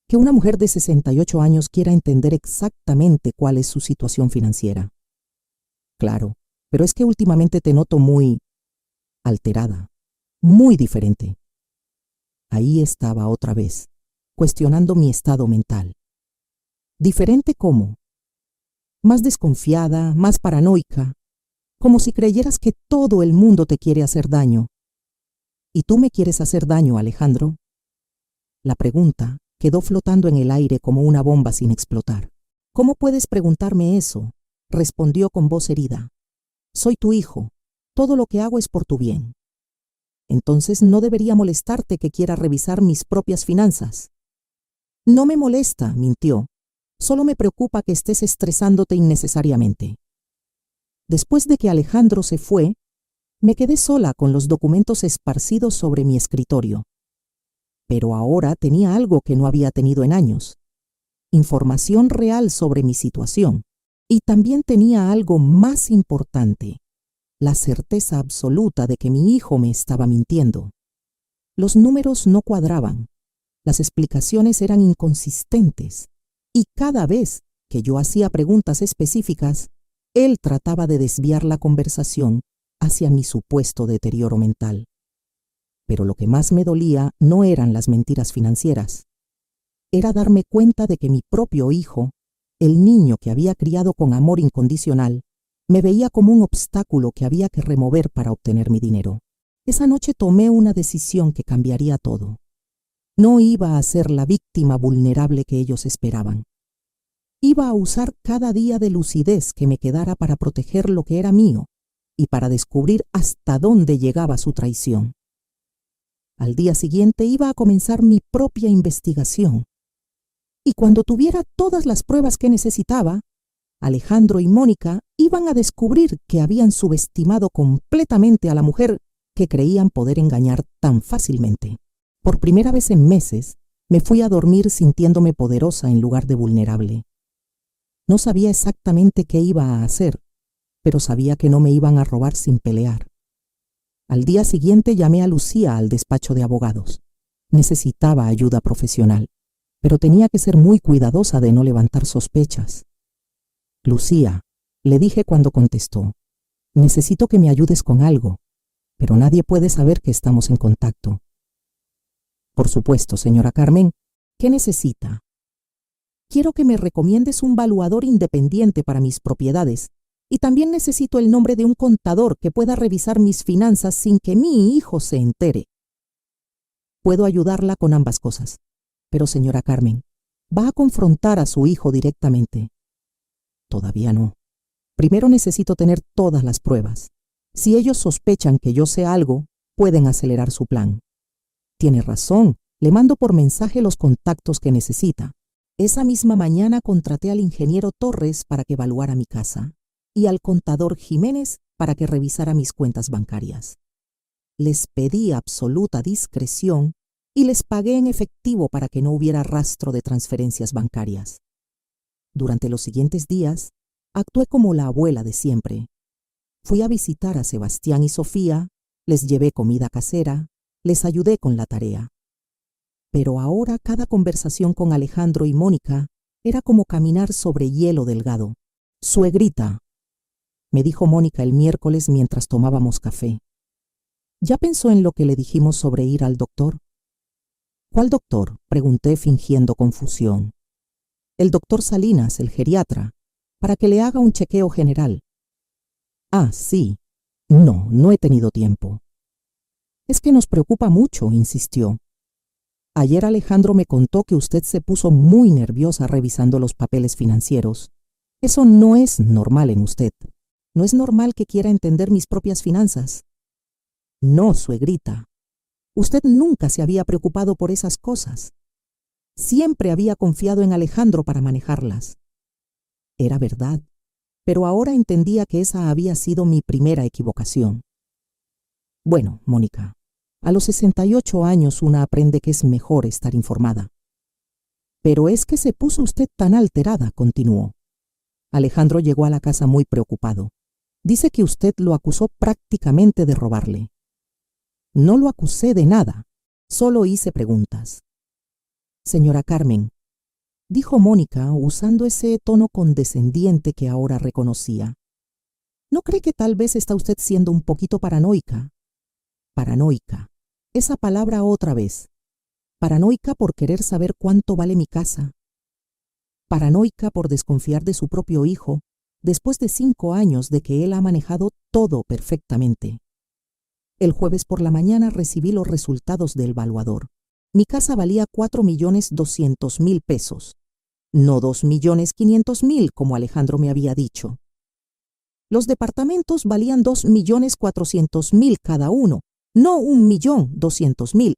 Que una mujer de 68 años quiera entender exactamente cuál es su situación financiera. Claro, pero es que últimamente te noto muy alterada, muy diferente. Ahí estaba otra vez, cuestionando mi estado mental. ¿Diferente cómo? Más desconfiada, más paranoica, como si creyeras que todo el mundo te quiere hacer daño. ¿Y tú me quieres hacer daño, Alejandro? La pregunta quedó flotando en el aire como una bomba sin explotar. ¿Cómo puedes preguntarme eso?, respondió con voz herida. Soy tu hijo. Todo lo que hago es por tu bien. Entonces no debería molestarte que quiera revisar mis propias finanzas. No me molesta, mintió. Solo me preocupa que estés estresándote innecesariamente. Después de que Alejandro se fue, me quedé sola con los documentos esparcidos sobre mi escritorio. Pero ahora tenía algo que no había tenido en años. Información real sobre mi situación. Y también tenía algo más importante, la certeza absoluta de que mi hijo me estaba mintiendo. Los números no cuadraban, las explicaciones eran inconsistentes, y cada vez que yo hacía preguntas específicas, él trataba de desviar la conversación hacia mi supuesto deterioro mental. Pero lo que más me dolía no eran las mentiras financieras. Era darme cuenta de que mi propio hijo, el niño que había criado con amor incondicional, me veía como un obstáculo que había que remover para obtener mi dinero. Esa noche tomé una decisión que cambiaría todo. No iba a ser la víctima vulnerable que ellos esperaban. Iba a usar cada día de lucidez que me quedara para proteger lo que era mío y para descubrir hasta dónde llegaba su traición. Al día siguiente iba a comenzar mi propia investigación. Y cuando tuviera todas las pruebas que necesitaba, Alejandro y Mónica iban a descubrir que habían subestimado completamente a la mujer que creían poder engañar tan fácilmente. Por primera vez en meses, me fui a dormir sintiéndome poderosa en lugar de vulnerable. No sabía exactamente qué iba a hacer, pero sabía que no me iban a robar sin pelear. Al día siguiente llamé a Lucía al despacho de abogados. Necesitaba ayuda profesional, pero tenía que ser muy cuidadosa de no levantar sospechas. Lucía, le dije cuando contestó, necesito que me ayudes con algo, pero nadie puede saber que estamos en contacto. Por supuesto, señora Carmen, ¿qué necesita? Quiero que me recomiendes un valuador independiente para mis propiedades y también necesito el nombre de un contador que pueda revisar mis finanzas sin que mi hijo se entere. Puedo ayudarla con ambas cosas, pero señora Carmen, ¿va a confrontar a su hijo directamente? Todavía no. Primero necesito tener todas las pruebas. Si ellos sospechan que yo sé algo, pueden acelerar su plan. Tiene razón, le mando por mensaje los contactos que necesita. Esa misma mañana contraté al ingeniero Torres para que evaluara mi casa y al contador Jiménez para que revisara mis cuentas bancarias. Les pedí absoluta discreción y les pagué en efectivo para que no hubiera rastro de transferencias bancarias. Durante los siguientes días, actué como la abuela de siempre. Fui a visitar a Sebastián y Sofía, les llevé comida casera, les ayudé con la tarea. Pero ahora cada conversación con Alejandro y Mónica era como caminar sobre hielo delgado. «Suegrita», me dijo Mónica el miércoles mientras tomábamos café. ¿Ya pensó en lo que le dijimos sobre ir al doctor? ¿Cuál doctor?, pregunté fingiendo confusión. El doctor Salinas, el geriatra, para que le haga un chequeo general. Ah, sí. No he tenido tiempo. Es que nos preocupa mucho, insistió. Ayer Alejandro me contó que usted se puso muy nerviosa revisando los papeles financieros. Eso no es normal en usted. No es normal que quiera entender mis propias finanzas. No, suegrita. Usted nunca se había preocupado por esas cosas. Siempre había confiado en Alejandro para manejarlas. Era verdad, pero ahora entendía que esa había sido mi primera equivocación. Bueno, Mónica, a los 68 años una aprende que es mejor estar informada. Pero es que se puso usted tan alterada, continuó. Alejandro llegó a la casa muy preocupado. Dice que usted lo acusó prácticamente de robarle. No lo acusé de nada, solo hice preguntas. Señora Carmen, dijo Mónica usando ese tono condescendiente que ahora reconocía. ¿No cree que tal vez está usted siendo un poquito paranoica? Paranoica. Esa palabra otra vez. Paranoica por querer saber cuánto vale mi casa. Paranoica por desconfiar de su propio hijo después de 5 años de que él ha manejado todo perfectamente. El jueves por la mañana recibí los resultados del evaluador. Mi casa valía 4.200.000 pesos, no 2.500.000 como Alejandro me había dicho. Los departamentos valían 2.400.000 cada uno, no 1.200.000.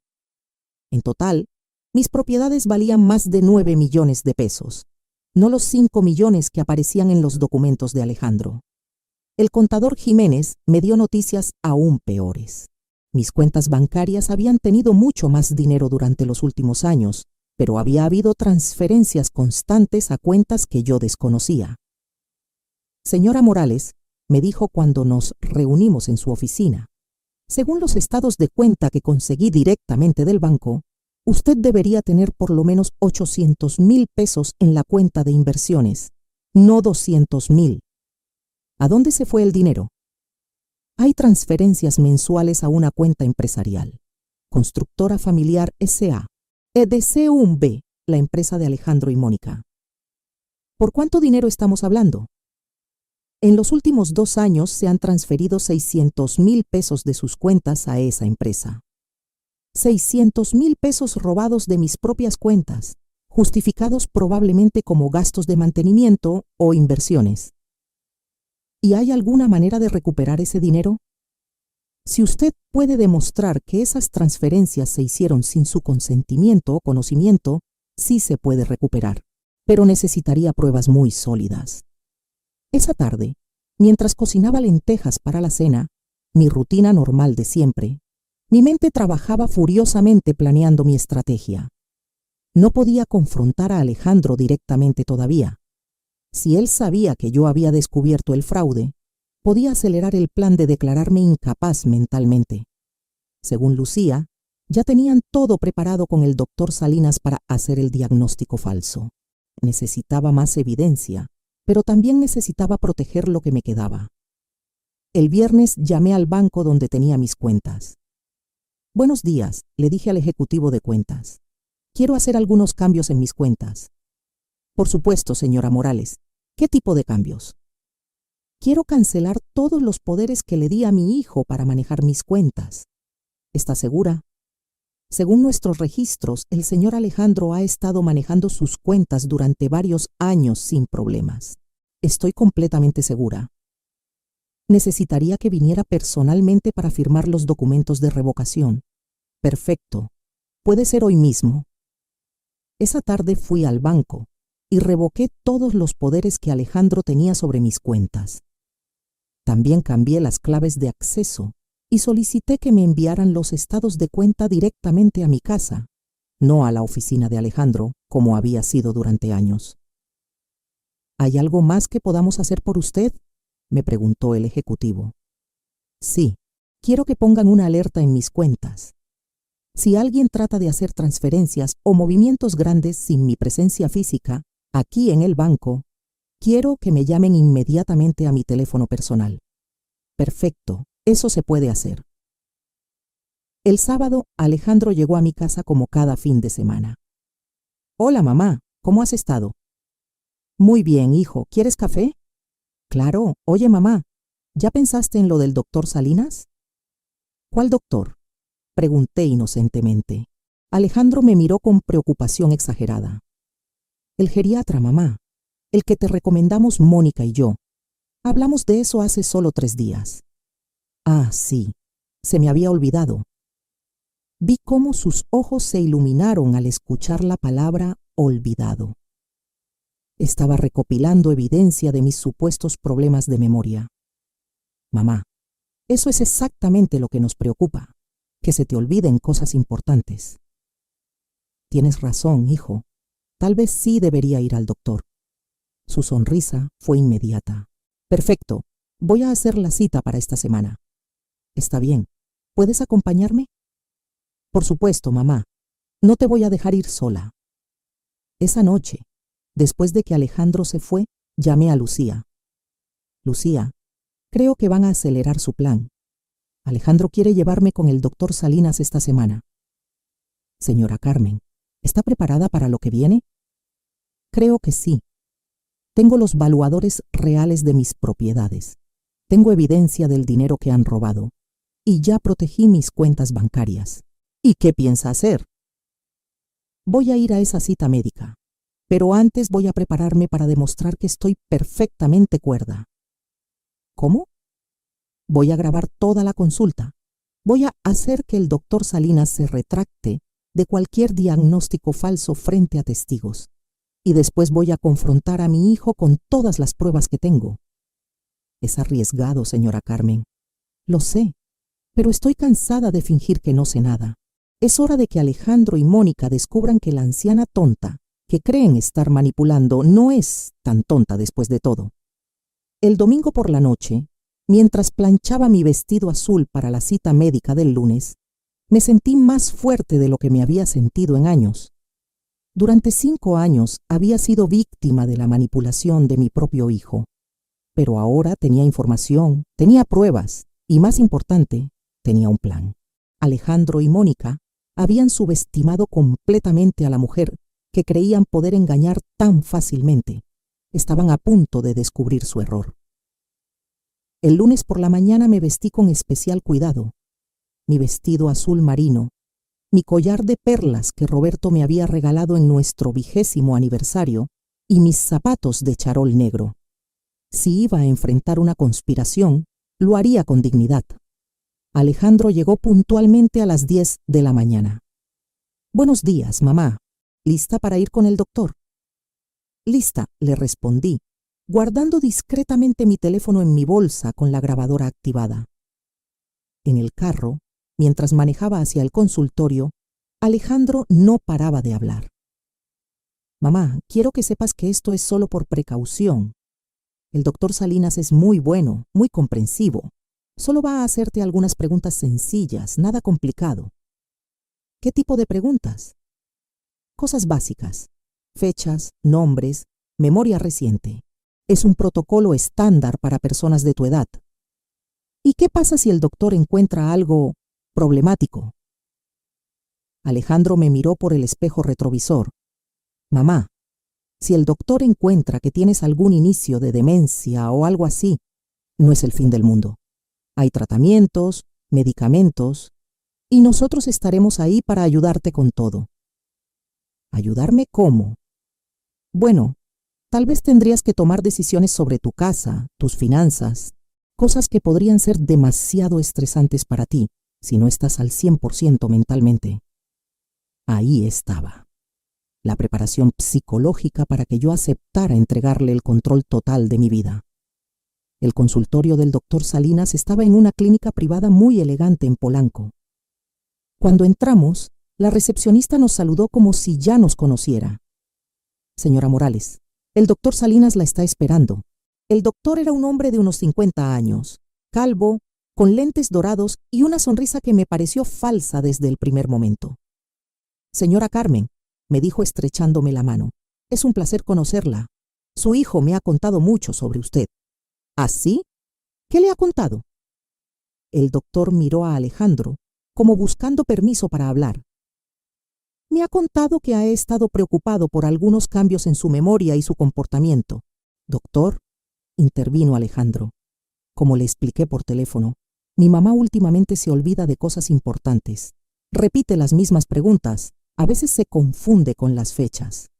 En total, mis propiedades valían más de 9 millones de pesos, no los 5 millones que aparecían en los documentos de Alejandro. El contador Jiménez me dio noticias aún peores. Mis cuentas bancarias habían tenido mucho más dinero durante los últimos años, pero había habido transferencias constantes a cuentas que yo desconocía. Señora Morales, me dijo cuando nos reunimos en su oficina, según los estados de cuenta que conseguí directamente del banco, usted debería tener por lo menos 800.000 pesos en la cuenta de inversiones, no 200.000. ¿A dónde se fue el dinero? Hay transferencias mensuales a una cuenta empresarial, Constructora Familiar S.A., EDC-UMB, la empresa de Alejandro y Mónica. ¿Por cuánto dinero estamos hablando? En los últimos 2 años se han transferido 600.000 pesos de sus cuentas a esa empresa. 600.000 pesos robados de mis propias cuentas, justificados probablemente como gastos de mantenimiento o inversiones. ¿Y hay alguna manera de recuperar ese dinero? Si usted puede demostrar que esas transferencias se hicieron sin su consentimiento o conocimiento, sí se puede recuperar, pero necesitaría pruebas muy sólidas. Esa tarde, mientras cocinaba lentejas para la cena, mi rutina normal de siempre, mi mente trabajaba furiosamente planeando mi estrategia. No podía confrontar a Alejandro directamente todavía. Si él sabía que yo había descubierto el fraude, podía acelerar el plan de declararme incapaz mentalmente. Según Lucía, ya tenían todo preparado con el doctor Salinas para hacer el diagnóstico falso. Necesitaba más evidencia, pero también necesitaba proteger lo que me quedaba. El viernes llamé al banco donde tenía mis cuentas. Buenos días, le dije al ejecutivo de cuentas. Quiero hacer algunos cambios en mis cuentas. Por supuesto, señora Morales. ¿Qué tipo de cambios? Quiero cancelar todos los poderes que le di a mi hijo para manejar mis cuentas. ¿Está segura? Según nuestros registros, el señor Alejandro ha estado manejando sus cuentas durante varios años sin problemas. Estoy completamente segura. Necesitaría que viniera personalmente para firmar los documentos de revocación. Perfecto. Puede ser hoy mismo. Esa tarde fui al banco y revoqué todos los poderes que Alejandro tenía sobre mis cuentas. También cambié las claves de acceso y solicité que me enviaran los estados de cuenta directamente a mi casa, no a la oficina de Alejandro, como había sido durante años. ¿Hay algo más que podamos hacer por usted?, me preguntó el ejecutivo. Sí, quiero que pongan una alerta en mis cuentas. Si alguien trata de hacer transferencias o movimientos grandes sin mi presencia física, aquí en el banco, quiero que me llamen inmediatamente a mi teléfono personal. Perfecto, eso se puede hacer. El sábado, Alejandro llegó a mi casa como cada fin de semana. Hola, mamá, ¿cómo has estado? Muy bien, hijo, ¿quieres café? Claro. Oye, mamá, ¿ya pensaste en lo del doctor Salinas? ¿Cuál doctor? Pregunté inocentemente. Alejandro me miró con preocupación exagerada. El geriatra, mamá, el que te recomendamos Mónica y yo. Hablamos de eso hace solo 3 días. Ah, sí, se me había olvidado. Vi cómo sus ojos se iluminaron al escuchar la palabra olvidado. Estaba recopilando evidencia de mis supuestos problemas de memoria. Mamá, eso es exactamente lo que nos preocupa, que se te olviden cosas importantes. Tienes razón, hijo. Tal vez sí debería ir al doctor. Su sonrisa fue inmediata. Perfecto, voy a hacer la cita para esta semana. Está bien. ¿Puedes acompañarme? Por supuesto, mamá. No te voy a dejar ir sola. Esa noche, después de que Alejandro se fue, llamé a Lucía. Lucía, creo que van a acelerar su plan. Alejandro quiere llevarme con el doctor Salinas esta semana. Señora Carmen, ¿está preparada para lo que viene? Creo que sí. Tengo los valuadores reales de mis propiedades. Tengo evidencia del dinero que han robado. Y ya protegí mis cuentas bancarias. ¿Y qué piensa hacer? Voy a ir a esa cita médica. Pero antes voy a prepararme para demostrar que estoy perfectamente cuerda. ¿Cómo? Voy a grabar toda la consulta. Voy a hacer que el doctor Salinas se retracte de cualquier diagnóstico falso frente a testigos. Y después voy a confrontar a mi hijo con todas las pruebas que tengo. Es arriesgado, señora Carmen. Lo sé, pero estoy cansada de fingir que no sé nada. Es hora de que Alejandro y Mónica descubran que la anciana tonta, que creen estar manipulando, no es tan tonta después de todo. El domingo por la noche, mientras planchaba mi vestido azul para la cita médica del lunes, me sentí más fuerte de lo que me había sentido en años. Durante 5 años había sido víctima de la manipulación de mi propio hijo, pero ahora tenía información, tenía pruebas y, más importante, tenía un plan. Alejandro y Mónica habían subestimado completamente a la mujer que creían poder engañar tan fácilmente. Estaban a punto de descubrir su error. El lunes por la mañana me vestí con especial cuidado. Mi vestido azul marino, mi collar de perlas que Roberto me había regalado en nuestro 20º aniversario y mis zapatos de charol negro. Si iba a enfrentar una conspiración, lo haría con dignidad. Alejandro llegó puntualmente a las 10 de la mañana. Buenos días, mamá. ¿Lista para ir con el doctor? Lista, le respondí, guardando discretamente mi teléfono en mi bolsa con la grabadora activada. En el carro, mientras manejaba hacia el consultorio, Alejandro no paraba de hablar. Mamá, quiero que sepas que esto es solo por precaución. El doctor Salinas es muy bueno, muy comprensivo. Solo va a hacerte algunas preguntas sencillas, nada complicado. ¿Qué tipo de preguntas? Cosas básicas. Fechas, nombres, memoria reciente. Es un protocolo estándar para personas de tu edad. ¿Y qué pasa si el doctor encuentra algo problemático? Alejandro me miró por el espejo retrovisor. Mamá, si el doctor encuentra que tienes algún inicio de demencia o algo así, no es el fin del mundo. Hay tratamientos, medicamentos, y nosotros estaremos ahí para ayudarte con todo. ¿Ayudarme cómo? Bueno, tal vez tendrías que tomar decisiones sobre tu casa, tus finanzas, cosas que podrían ser demasiado estresantes para ti si no estás al 100% mentalmente. Ahí estaba. La preparación psicológica para que yo aceptara entregarle el control total de mi vida. El consultorio del doctor Salinas estaba en una clínica privada muy elegante en Polanco. Cuando entramos, la recepcionista nos saludó como si ya nos conociera. Señora Morales, el doctor Salinas la está esperando. El doctor era un hombre de unos 50 años, calvo, con lentes dorados y una sonrisa que me pareció falsa desde el primer momento. Señora Carmen, me dijo estrechándome la mano, es un placer conocerla. Su hijo me ha contado mucho sobre usted. ¿Ah, sí? ¿Qué le ha contado? El doctor miró a Alejandro, como buscando permiso para hablar. Me ha contado que ha estado preocupado por algunos cambios en su memoria y su comportamiento. Doctor, intervino Alejandro. Como le expliqué por teléfono, mi mamá últimamente se olvida de cosas importantes. Repite las mismas preguntas. A veces se confunde con las fechas.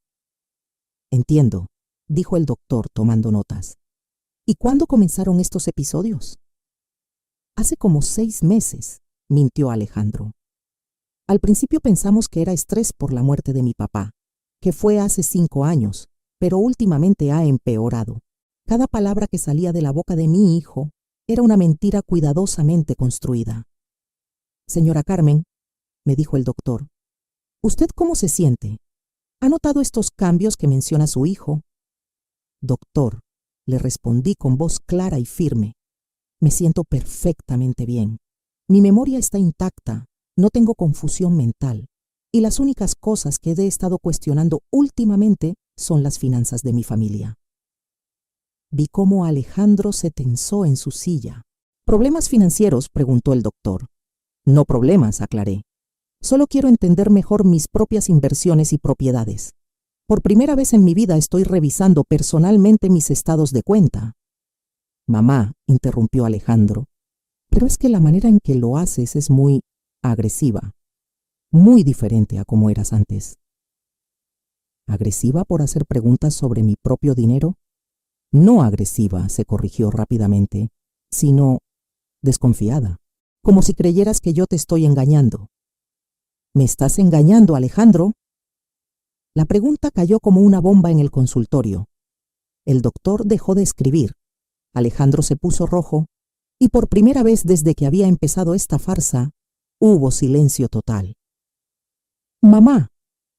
Entiendo, dijo el doctor tomando notas. ¿Y cuándo comenzaron estos episodios? Hace como 6 meses, mintió Alejandro. Al principio pensamos que era estrés por la muerte de mi papá, que fue hace 5 años, pero últimamente ha empeorado. Cada palabra que salía de la boca de mi hijo era una mentira cuidadosamente construida. Señora Carmen, me dijo el doctor, ¿usted cómo se siente? ¿Ha notado estos cambios que menciona su hijo? Doctor, le respondí con voz clara y firme. Me siento perfectamente bien. Mi memoria está intacta, no tengo confusión mental, y las únicas cosas que he estado cuestionando últimamente son las finanzas de mi familia. Vi cómo Alejandro se tensó en su silla. ¿Problemas financieros?, preguntó el doctor. No problemas, aclaré. Solo quiero entender mejor mis propias inversiones y propiedades. Por primera vez en mi vida estoy revisando personalmente mis estados de cuenta. Mamá, interrumpió Alejandro, pero es que la manera en que lo haces es muy agresiva, muy diferente a como eras antes. ¿Agresiva por hacer preguntas sobre mi propio dinero? No agresiva, se corrigió rápidamente, sino desconfiada, como si creyeras que yo te estoy engañando. ¿Me estás engañando, Alejandro? La pregunta cayó como una bomba en el consultorio. El doctor dejó de escribir. Alejandro se puso rojo y por primera vez desde que había empezado esta farsa, hubo silencio total. Mamá,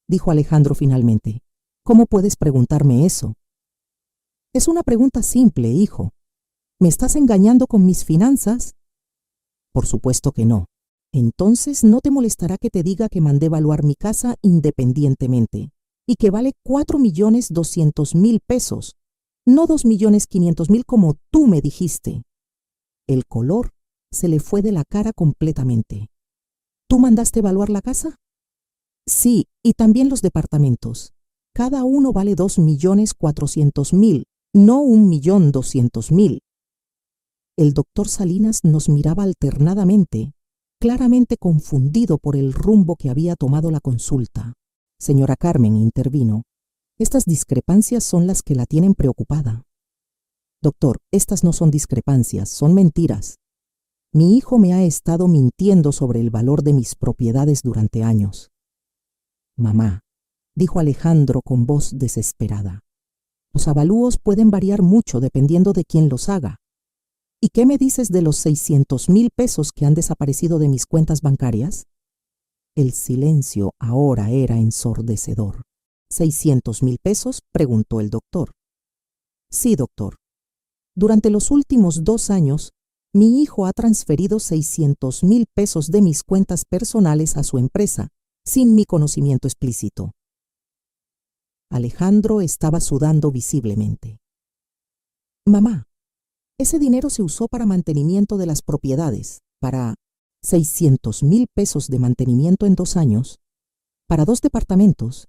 dijo Alejandro finalmente, ¿cómo puedes preguntarme eso? Es una pregunta simple, hijo. ¿Me estás engañando con mis finanzas? Por supuesto que no. Entonces no te molestará que te diga que mandé evaluar mi casa independientemente y que vale 4.200.000 pesos, no 2.500.000 como tú me dijiste. El color se le fue de la cara completamente. ¿Tú mandaste evaluar la casa? Sí, y también los departamentos. Cada uno vale 2.400.000, no 1.200.000. El doctor Salinas nos miraba alternadamente, claramente confundido por el rumbo que había tomado la consulta. Señora Carmen, intervino, estas discrepancias son las que la tienen preocupada. Doctor, estas no son discrepancias, son mentiras. Mi hijo me ha estado mintiendo sobre el valor de mis propiedades durante años. Mamá, dijo Alejandro con voz desesperada, los avalúos pueden variar mucho dependiendo de quién los haga. ¿Y qué me dices de los 600.000 pesos que han desaparecido de mis cuentas bancarias? El silencio ahora era ensordecedor. ¿600,000 pesos? Preguntó el doctor. Sí, doctor. Durante los últimos 2 años, mi hijo ha transferido 600,000 pesos de mis cuentas personales a su empresa, sin mi conocimiento explícito. Alejandro estaba sudando visiblemente. Mamá, ese dinero se usó para mantenimiento de las propiedades, para 600,000 pesos de mantenimiento en 2 años, para 2 departamentos.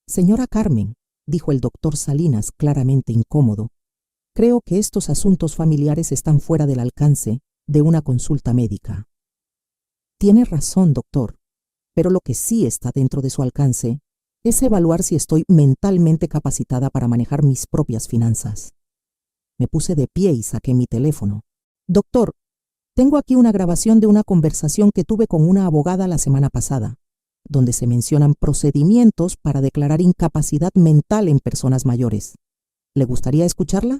Señora Carmen, dijo el doctor Salinas claramente incómodo, creo que estos asuntos familiares están fuera del alcance de una consulta médica. Tiene razón, doctor, pero lo que sí está dentro de su alcance es evaluar si estoy mentalmente capacitada para manejar mis propias finanzas. Me puse de pie y saqué mi teléfono. Doctor, tengo aquí una grabación de una conversación que tuve con una abogada la semana pasada, donde se mencionan procedimientos para declarar incapacidad mental en personas mayores. ¿Le gustaría escucharla?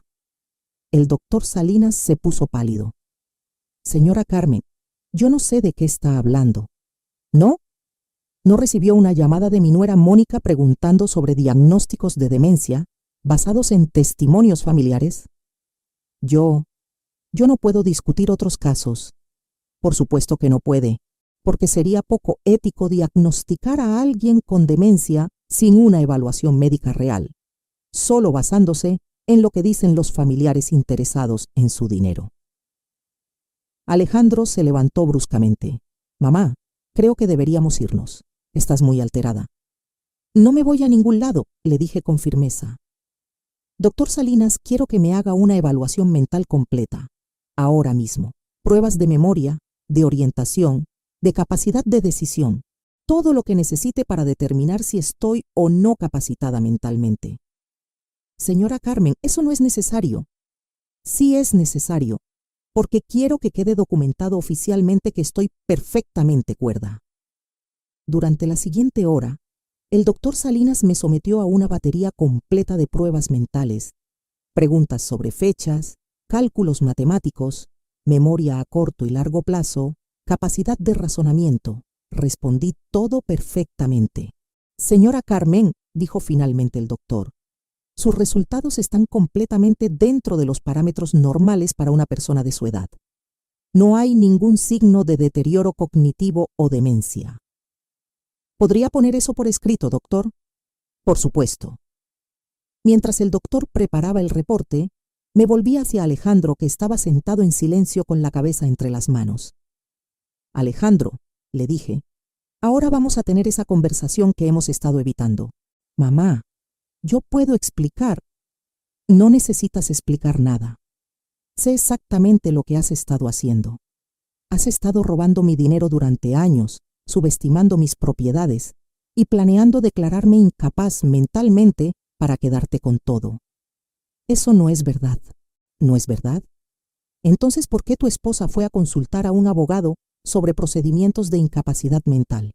El doctor Salinas se puso pálido. Señora Carmen, yo no sé de qué está hablando. ¿No? ¿No recibió una llamada de mi nuera Mónica preguntando sobre diagnósticos de demencia basados en testimonios familiares? Yo no puedo discutir otros casos. Por supuesto que no puede, porque sería poco ético diagnosticar a alguien con demencia sin una evaluación médica real, solo basándose en lo que dicen los familiares interesados en su dinero. Alejandro se levantó bruscamente. Mamá, creo que deberíamos irnos. Estás muy alterada. No me voy a ningún lado, le dije con firmeza. Doctor Salinas, quiero que me haga una evaluación mental completa, ahora mismo. Pruebas de memoria, de orientación, de capacidad de decisión, todo lo que necesite para determinar si estoy o no capacitada mentalmente. Señora Carmen, eso no es necesario. Sí es necesario, porque quiero que quede documentado oficialmente que estoy perfectamente cuerda. Durante la siguiente hora, el doctor Salinas me sometió a una batería completa de pruebas mentales, preguntas sobre fechas, cálculos matemáticos, memoria a corto y largo plazo, capacidad de razonamiento. Respondí todo perfectamente. Señora Carmen, dijo finalmente el doctor, sus resultados están completamente dentro de los parámetros normales para una persona de su edad. No hay ningún signo de deterioro cognitivo o demencia. ¿Podría poner eso por escrito, doctor? Por supuesto. Mientras el doctor preparaba el reporte, me volví hacia Alejandro, que estaba sentado en silencio con la cabeza entre las manos. Alejandro, le dije, ahora vamos a tener esa conversación que hemos estado evitando. Mamá, yo puedo explicar. No necesitas explicar nada. Sé exactamente lo que has estado haciendo. Has estado robando mi dinero durante años, subestimando mis propiedades y planeando declararme incapaz mentalmente para quedarte con todo. Eso no es verdad. ¿No es verdad? Entonces, ¿por qué tu esposa fue a consultar a un abogado sobre procedimientos de incapacidad mental?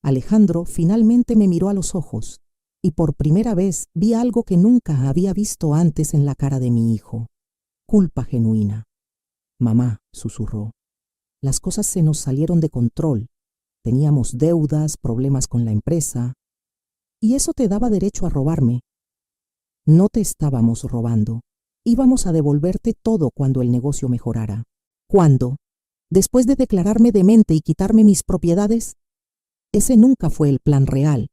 Alejandro finalmente me miró a los ojos y por primera vez vi algo que nunca había visto antes en la cara de mi hijo. Culpa genuina. Mamá, susurró, las cosas se nos salieron de control. Teníamos deudas, problemas con la empresa, y eso te daba derecho a robarme. No te estábamos robando. Íbamos a devolverte todo cuando el negocio mejorara. ¿Cuándo? ¿Después de declararme demente y quitarme mis propiedades? Ese nunca fue el plan real.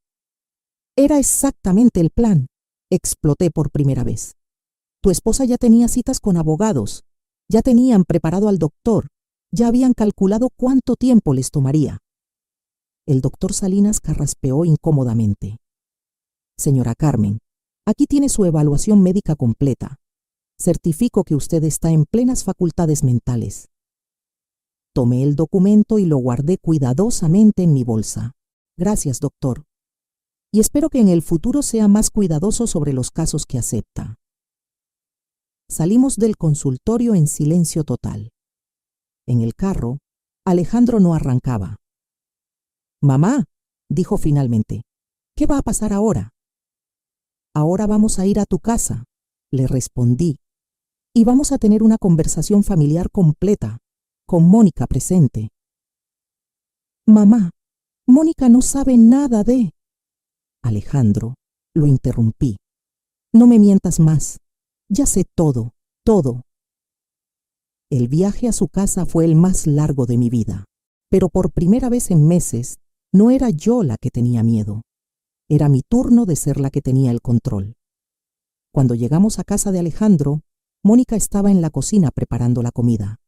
Era exactamente el plan. Exploté por primera vez. Tu esposa ya tenía citas con abogados, ya tenían preparado al doctor, ya habían calculado cuánto tiempo les tomaría. El doctor Salinas carraspeó incómodamente. Señora Carmen, aquí tiene su evaluación médica completa. Certifico que usted está en plenas facultades mentales. Tomé el documento y lo guardé cuidadosamente en mi bolsa. Gracias, doctor. Y espero que en el futuro sea más cuidadoso sobre los casos que acepta. Salimos del consultorio en silencio total. En el carro, Alejandro no arrancaba. Mamá, dijo finalmente, ¿qué va a pasar ahora? Ahora vamos a ir a tu casa, le respondí, y vamos a tener una conversación familiar completa, con Mónica presente. Mamá, Mónica no sabe nada de... Alejandro, lo interrumpí. No me mientas más. Ya sé todo, todo. El viaje a su casa fue el más largo de mi vida, pero por primera vez en meses no era yo la que tenía miedo. Era mi turno de ser la que tenía el control. Cuando llegamos a casa de Alejandro, Mónica estaba en la cocina preparando la comida.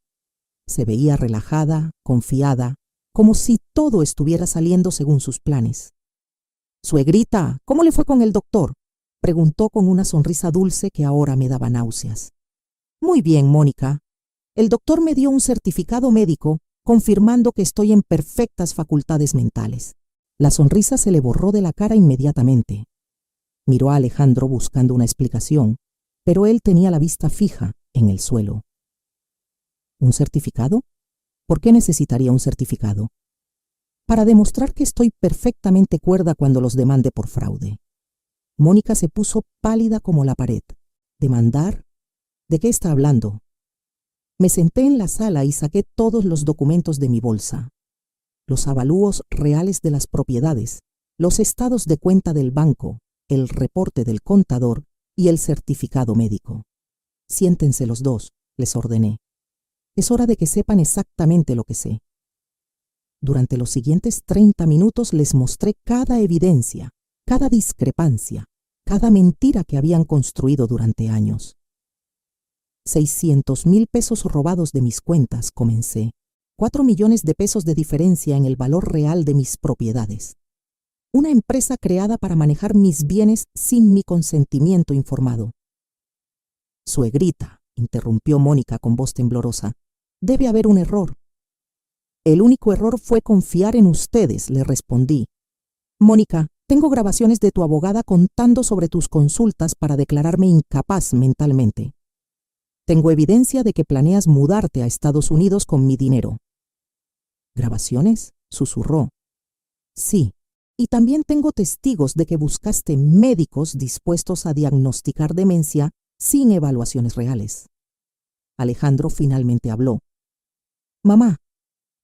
Se veía relajada, confiada, como si todo estuviera saliendo según sus planes. «Suegrita, ¿cómo le fue con el doctor?», preguntó con una sonrisa dulce que ahora me daba náuseas. «Muy bien, Mónica. El doctor me dio un certificado médico confirmando que estoy en perfectas facultades mentales». La sonrisa se le borró de la cara inmediatamente. Miró a Alejandro buscando una explicación, pero él tenía la vista fija en el suelo. ¿Un certificado? ¿Por qué necesitaría un certificado? Para demostrar que estoy perfectamente cuerda cuando los demande por fraude. Mónica se puso pálida como la pared. ¿Demandar? ¿De qué está hablando? Me senté en la sala y saqué todos los documentos de mi bolsa. Los avalúos reales de las propiedades, los estados de cuenta del banco, el reporte del contador y el certificado médico. «Siéntense los dos», les ordené. «Es hora de que sepan exactamente lo que sé». Durante los siguientes 30 minutos les mostré cada evidencia, cada discrepancia, cada mentira que habían construido durante años. 600,000 pesos robados de mis cuentas, comencé. 4 millones de pesos de diferencia en el valor real de mis propiedades. Una empresa creada para manejar mis bienes sin mi consentimiento informado. «Suegrita», interrumpió Mónica con voz temblorosa, «debe haber un error». «El único error fue confiar en ustedes», le respondí. «Mónica, tengo grabaciones de tu abogada contando sobre tus consultas para declararme incapaz mentalmente. Tengo evidencia de que planeas mudarte a Estados Unidos con mi dinero». «¿Grabaciones?», susurró. «Sí, y también tengo testigos de que buscaste médicos dispuestos a diagnosticar demencia sin evaluaciones reales». Alejandro finalmente habló. «Mamá,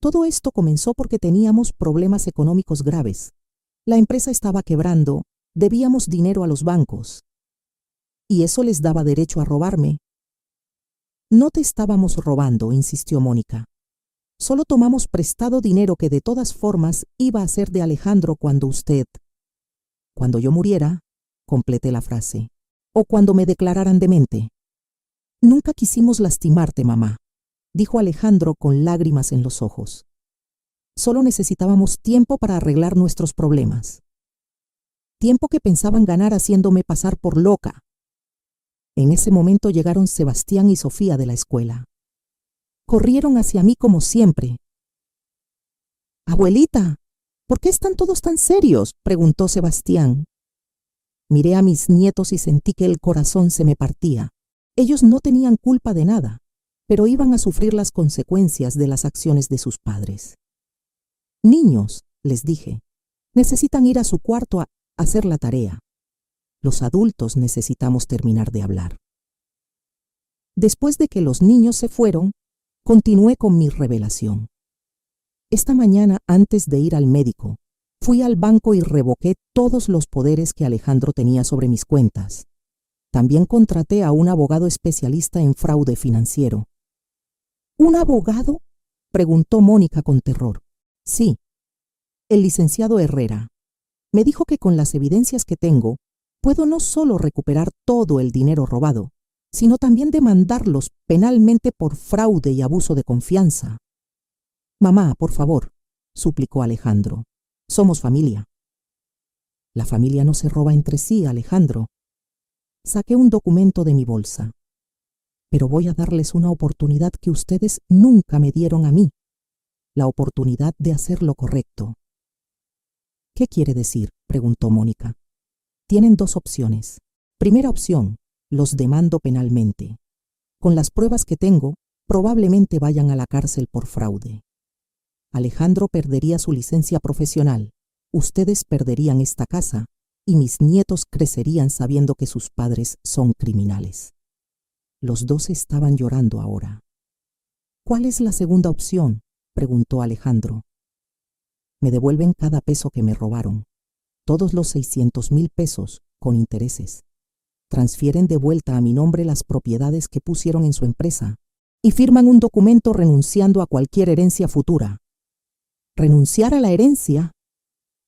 todo esto comenzó porque teníamos problemas económicos graves. La empresa estaba quebrando, debíamos dinero a los bancos. ¿Y eso les daba derecho a robarme?». «No te estábamos robando», insistió Mónica. «Solo tomamos prestado dinero que de todas formas iba a ser de Alejandro cuando yo muriera», completé la frase, «o cuando me declararan demente». «Nunca quisimos lastimarte, mamá», dijo Alejandro con lágrimas en los ojos. «Solo necesitábamos tiempo para arreglar nuestros problemas. Tiempo que pensaban ganar haciéndome pasar por loca». En ese momento llegaron Sebastián y Sofía de la escuela. Corrieron hacia mí como siempre. «Abuelita, ¿por qué están todos tan serios?», preguntó Sebastián. Miré a mis nietos y sentí que el corazón se me partía. Ellos no tenían culpa de nada, pero iban a sufrir las consecuencias de las acciones de sus padres. «Niños», les dije, «necesitan ir a su cuarto a hacer la tarea. Los adultos necesitamos terminar de hablar». Después de que los niños se fueron, continué con mi revelación. Esta mañana, antes de ir al médico, fui al banco y revoqué todos los poderes que Alejandro tenía sobre mis cuentas. También contraté a un abogado especialista en fraude financiero. «¿Un abogado?», preguntó Mónica con terror. «Sí, el licenciado Herrera. Me dijo que con las evidencias que tengo, puedo no solo recuperar todo el dinero robado, sino también demandarlos penalmente por fraude y abuso de confianza». «Mamá, por favor», suplicó Alejandro. «Somos familia». «La familia no se roba entre sí, Alejandro». Saqué un documento de mi bolsa. «Pero voy a darles una oportunidad que ustedes nunca me dieron a mí. La oportunidad de hacer lo correcto». «¿Qué quiere decir?», preguntó Mónica. «Tienen 2 opciones. Primera opción, los demando penalmente. Con las pruebas que tengo, probablemente vayan a la cárcel por fraude. Alejandro perdería su licencia profesional, ustedes perderían esta casa y mis nietos crecerían sabiendo que sus padres son criminales». Los 2 estaban llorando ahora. «¿Cuál es la segunda opción?», preguntó Alejandro. «Me devuelven cada peso que me robaron. Todos los 600,000 pesos, con intereses. Transfieren de vuelta a mi nombre las propiedades que pusieron en su empresa y firman un documento renunciando a cualquier herencia futura. ¿Renunciar a la herencia?,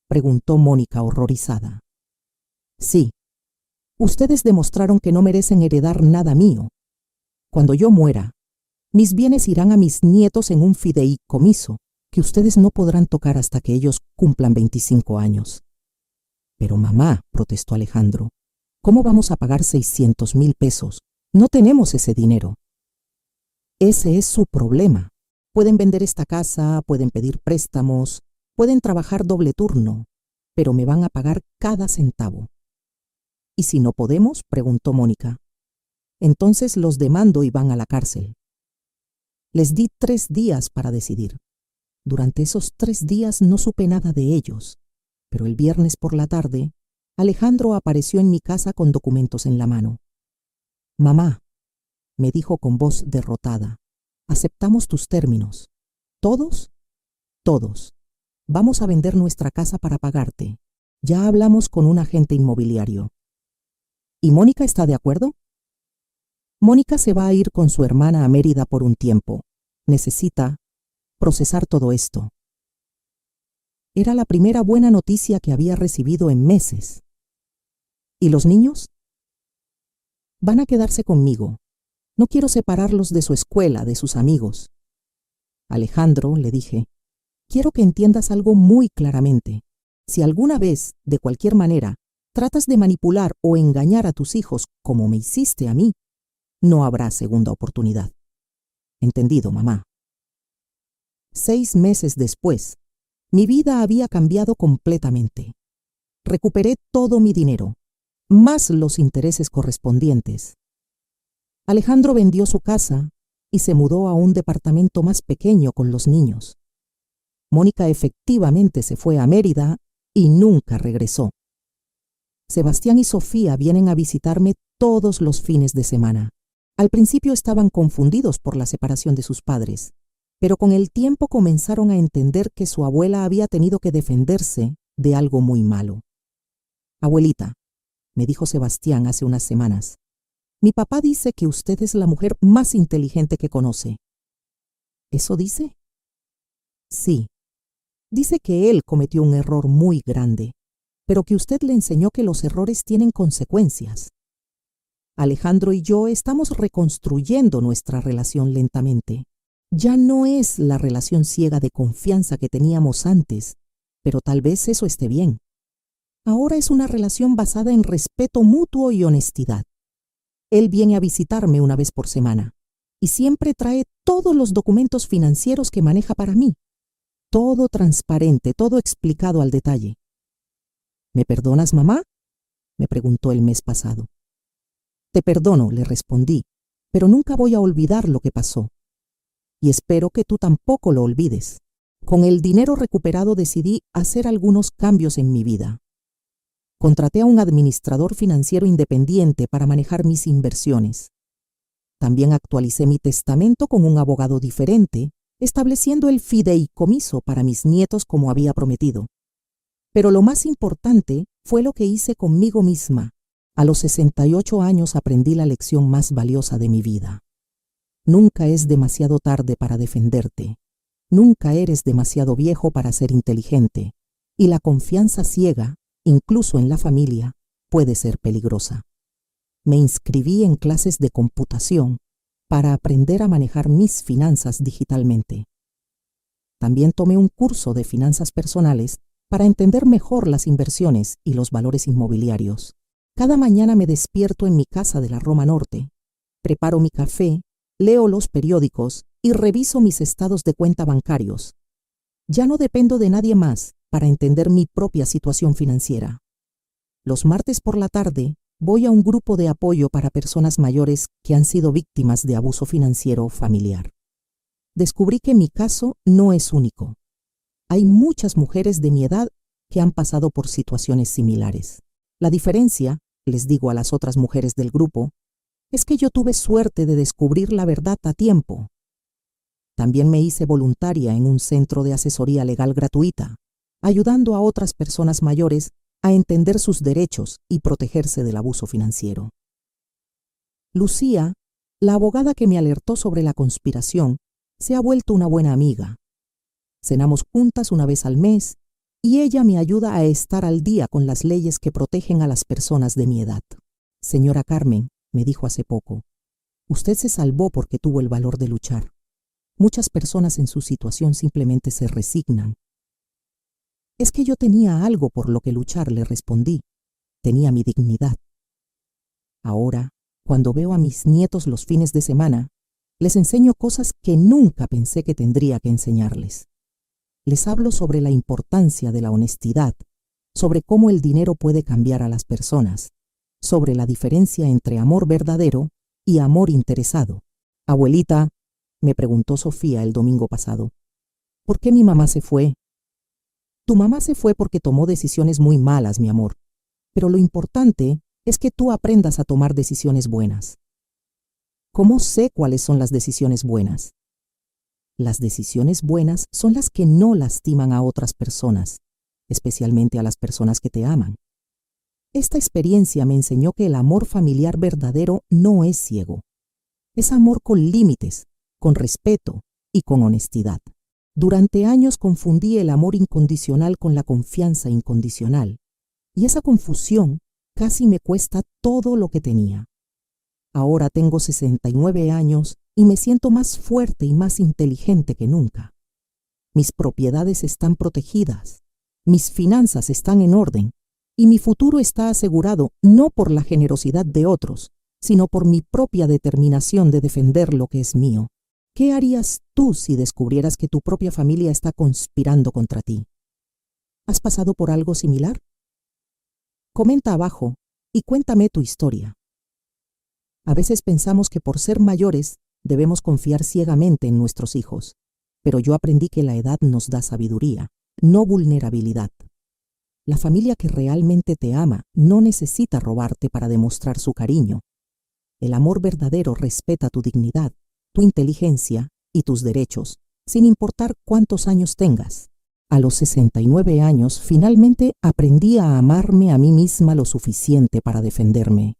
preguntó Mónica horrorizada. Sí. Ustedes demostraron que no merecen heredar nada mío. Cuando yo muera, mis bienes irán a mis nietos en un fideicomiso que ustedes no podrán tocar hasta que ellos cumplan 25 años. Pero mamá, protestó Alejandro, ¿cómo vamos a pagar 600,000 pesos? No tenemos ese dinero. Ese es su problema. Pueden vender esta casa, pueden pedir préstamos, pueden trabajar doble turno, pero me van a pagar cada centavo. ¿Y si no podemos?, preguntó Mónica. Entonces los demando y van a la cárcel. Les di 3 días para decidir. Durante esos 3 días no supe nada de ellos, pero el viernes por la tarde, Alejandro apareció en mi casa con documentos en la mano. Mamá, me dijo con voz derrotada, aceptamos tus términos. ¿Todos? Todos. Vamos a vender nuestra casa para pagarte. Ya hablamos con un agente inmobiliario. ¿Y Mónica está de acuerdo? Mónica se va a ir con su hermana a Mérida por un tiempo. Necesita procesar todo esto. Era la primera buena noticia que había recibido en meses. ¿Y los niños? Van a quedarse conmigo. No quiero separarlos de su escuela, de sus amigos. Alejandro, le dije, quiero que entiendas algo muy claramente. Si alguna vez, de cualquier manera, tratas de manipular o engañar a tus hijos como me hiciste a mí, no habrá segunda oportunidad. ¿Entendido, mamá? 6 meses después, mi vida había cambiado completamente. Recuperé todo mi dinero, más los intereses correspondientes. Alejandro vendió su casa y se mudó a un departamento más pequeño con los niños. Mónica efectivamente se fue a Mérida y nunca regresó. Sebastián y Sofía vienen a visitarme todos los fines de semana. Al principio estaban confundidos por la separación de sus padres, pero con el tiempo comenzaron a entender que su abuela había tenido que defenderse de algo muy malo. Abuelita, me dijo Sebastián hace unas semanas, mi papá dice que usted es la mujer más inteligente que conoce. ¿Eso dice? Sí. Dice que él cometió un error muy grande, pero que usted le enseñó que los errores tienen consecuencias. Alejandro y yo estamos reconstruyendo nuestra relación lentamente. Ya no es la relación ciega de confianza que teníamos antes, pero tal vez eso esté bien. Ahora es una relación basada en respeto mutuo y honestidad. Él viene a visitarme una vez por semana y siempre trae todos los documentos financieros que maneja para mí. Todo transparente, todo explicado al detalle. ¿Me perdonas, mamá?, me preguntó el mes pasado. Te perdono, le respondí, pero nunca voy a olvidar lo que pasó. Y espero que tú tampoco lo olvides. Con el dinero recuperado decidí hacer algunos cambios en mi vida. Contraté a un administrador financiero independiente para manejar mis inversiones. También actualicé mi testamento con un abogado diferente, estableciendo el fideicomiso para mis nietos como había prometido. Pero lo más importante fue lo que hice conmigo misma. A los 68 años aprendí la lección más valiosa de mi vida. Nunca es demasiado tarde para defenderte. Nunca eres demasiado viejo para ser inteligente. Y la confianza ciega, incluso en la familia, puede ser peligrosa. Me inscribí en clases de computación para aprender a manejar mis finanzas digitalmente. También tomé un curso de finanzas personales para entender mejor las inversiones y los valores inmobiliarios. Cada mañana me despierto en mi casa de la Roma Norte, preparo mi café, leo los periódicos y reviso mis estados de cuenta bancarios. Ya no dependo de nadie más para entender mi propia situación financiera. Los martes por la tarde voy a un grupo de apoyo para personas mayores que han sido víctimas de abuso financiero familiar. Descubrí que mi caso no es único. Hay muchas mujeres de mi edad que han pasado por situaciones similares. La diferencia, les digo a las otras mujeres del grupo, es que yo tuve suerte de descubrir la verdad a tiempo. También me hice voluntaria en un centro de asesoría legal gratuita, ayudando a otras personas mayores a entender sus derechos y protegerse del abuso financiero. Lucía, la abogada que me alertó sobre la conspiración, se ha vuelto una buena amiga. Cenamos juntas una vez al mes y ella me ayuda a estar al día con las leyes que protegen a las personas de mi edad. Señora Carmen, me dijo hace poco, usted se salvó porque tuvo el valor de luchar. Muchas personas en su situación simplemente se resignan. Es que yo tenía algo por lo que luchar, le respondí. Tenía mi dignidad. Ahora, cuando veo a mis nietos los fines de semana, les enseño cosas que nunca pensé que tendría que enseñarles. Les hablo sobre la importancia de la honestidad, sobre cómo el dinero puede cambiar a las personas, sobre la diferencia entre amor verdadero y amor interesado. Abuelita, me preguntó Sofía el domingo pasado, ¿por qué mi mamá se fue? Tu mamá se fue porque tomó decisiones muy malas, mi amor, pero lo importante es que tú aprendas a tomar decisiones buenas. ¿Cómo sé cuáles son las decisiones buenas? Las decisiones buenas son las que no lastiman a otras personas, especialmente a las personas que te aman. Esta experiencia me enseñó que el amor familiar verdadero no es ciego. Es amor con límites, con respeto y con honestidad. Durante años confundí el amor incondicional con la confianza incondicional, y esa confusión casi me cuesta todo lo que tenía. Ahora tengo 69 años y me siento más fuerte y más inteligente que nunca. Mis propiedades están protegidas, mis finanzas están en orden y mi futuro está asegurado no por la generosidad de otros, sino por mi propia determinación de defender lo que es mío. ¿Qué harías tú si descubrieras que tu propia familia está conspirando contra ti? ¿Has pasado por algo similar? Comenta abajo y cuéntame tu historia. A veces pensamos que por ser mayores debemos confiar ciegamente en nuestros hijos, pero yo aprendí que la edad nos da sabiduría, no vulnerabilidad. La familia que realmente te ama no necesita robarte para demostrar su cariño. El amor verdadero respeta tu dignidad, tu inteligencia y tus derechos, sin importar cuántos años tengas. A los 69 años, finalmente aprendí a amarme a mí misma lo suficiente para defenderme.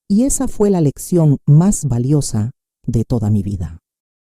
Y esa fue la lección más valiosa de toda mi vida.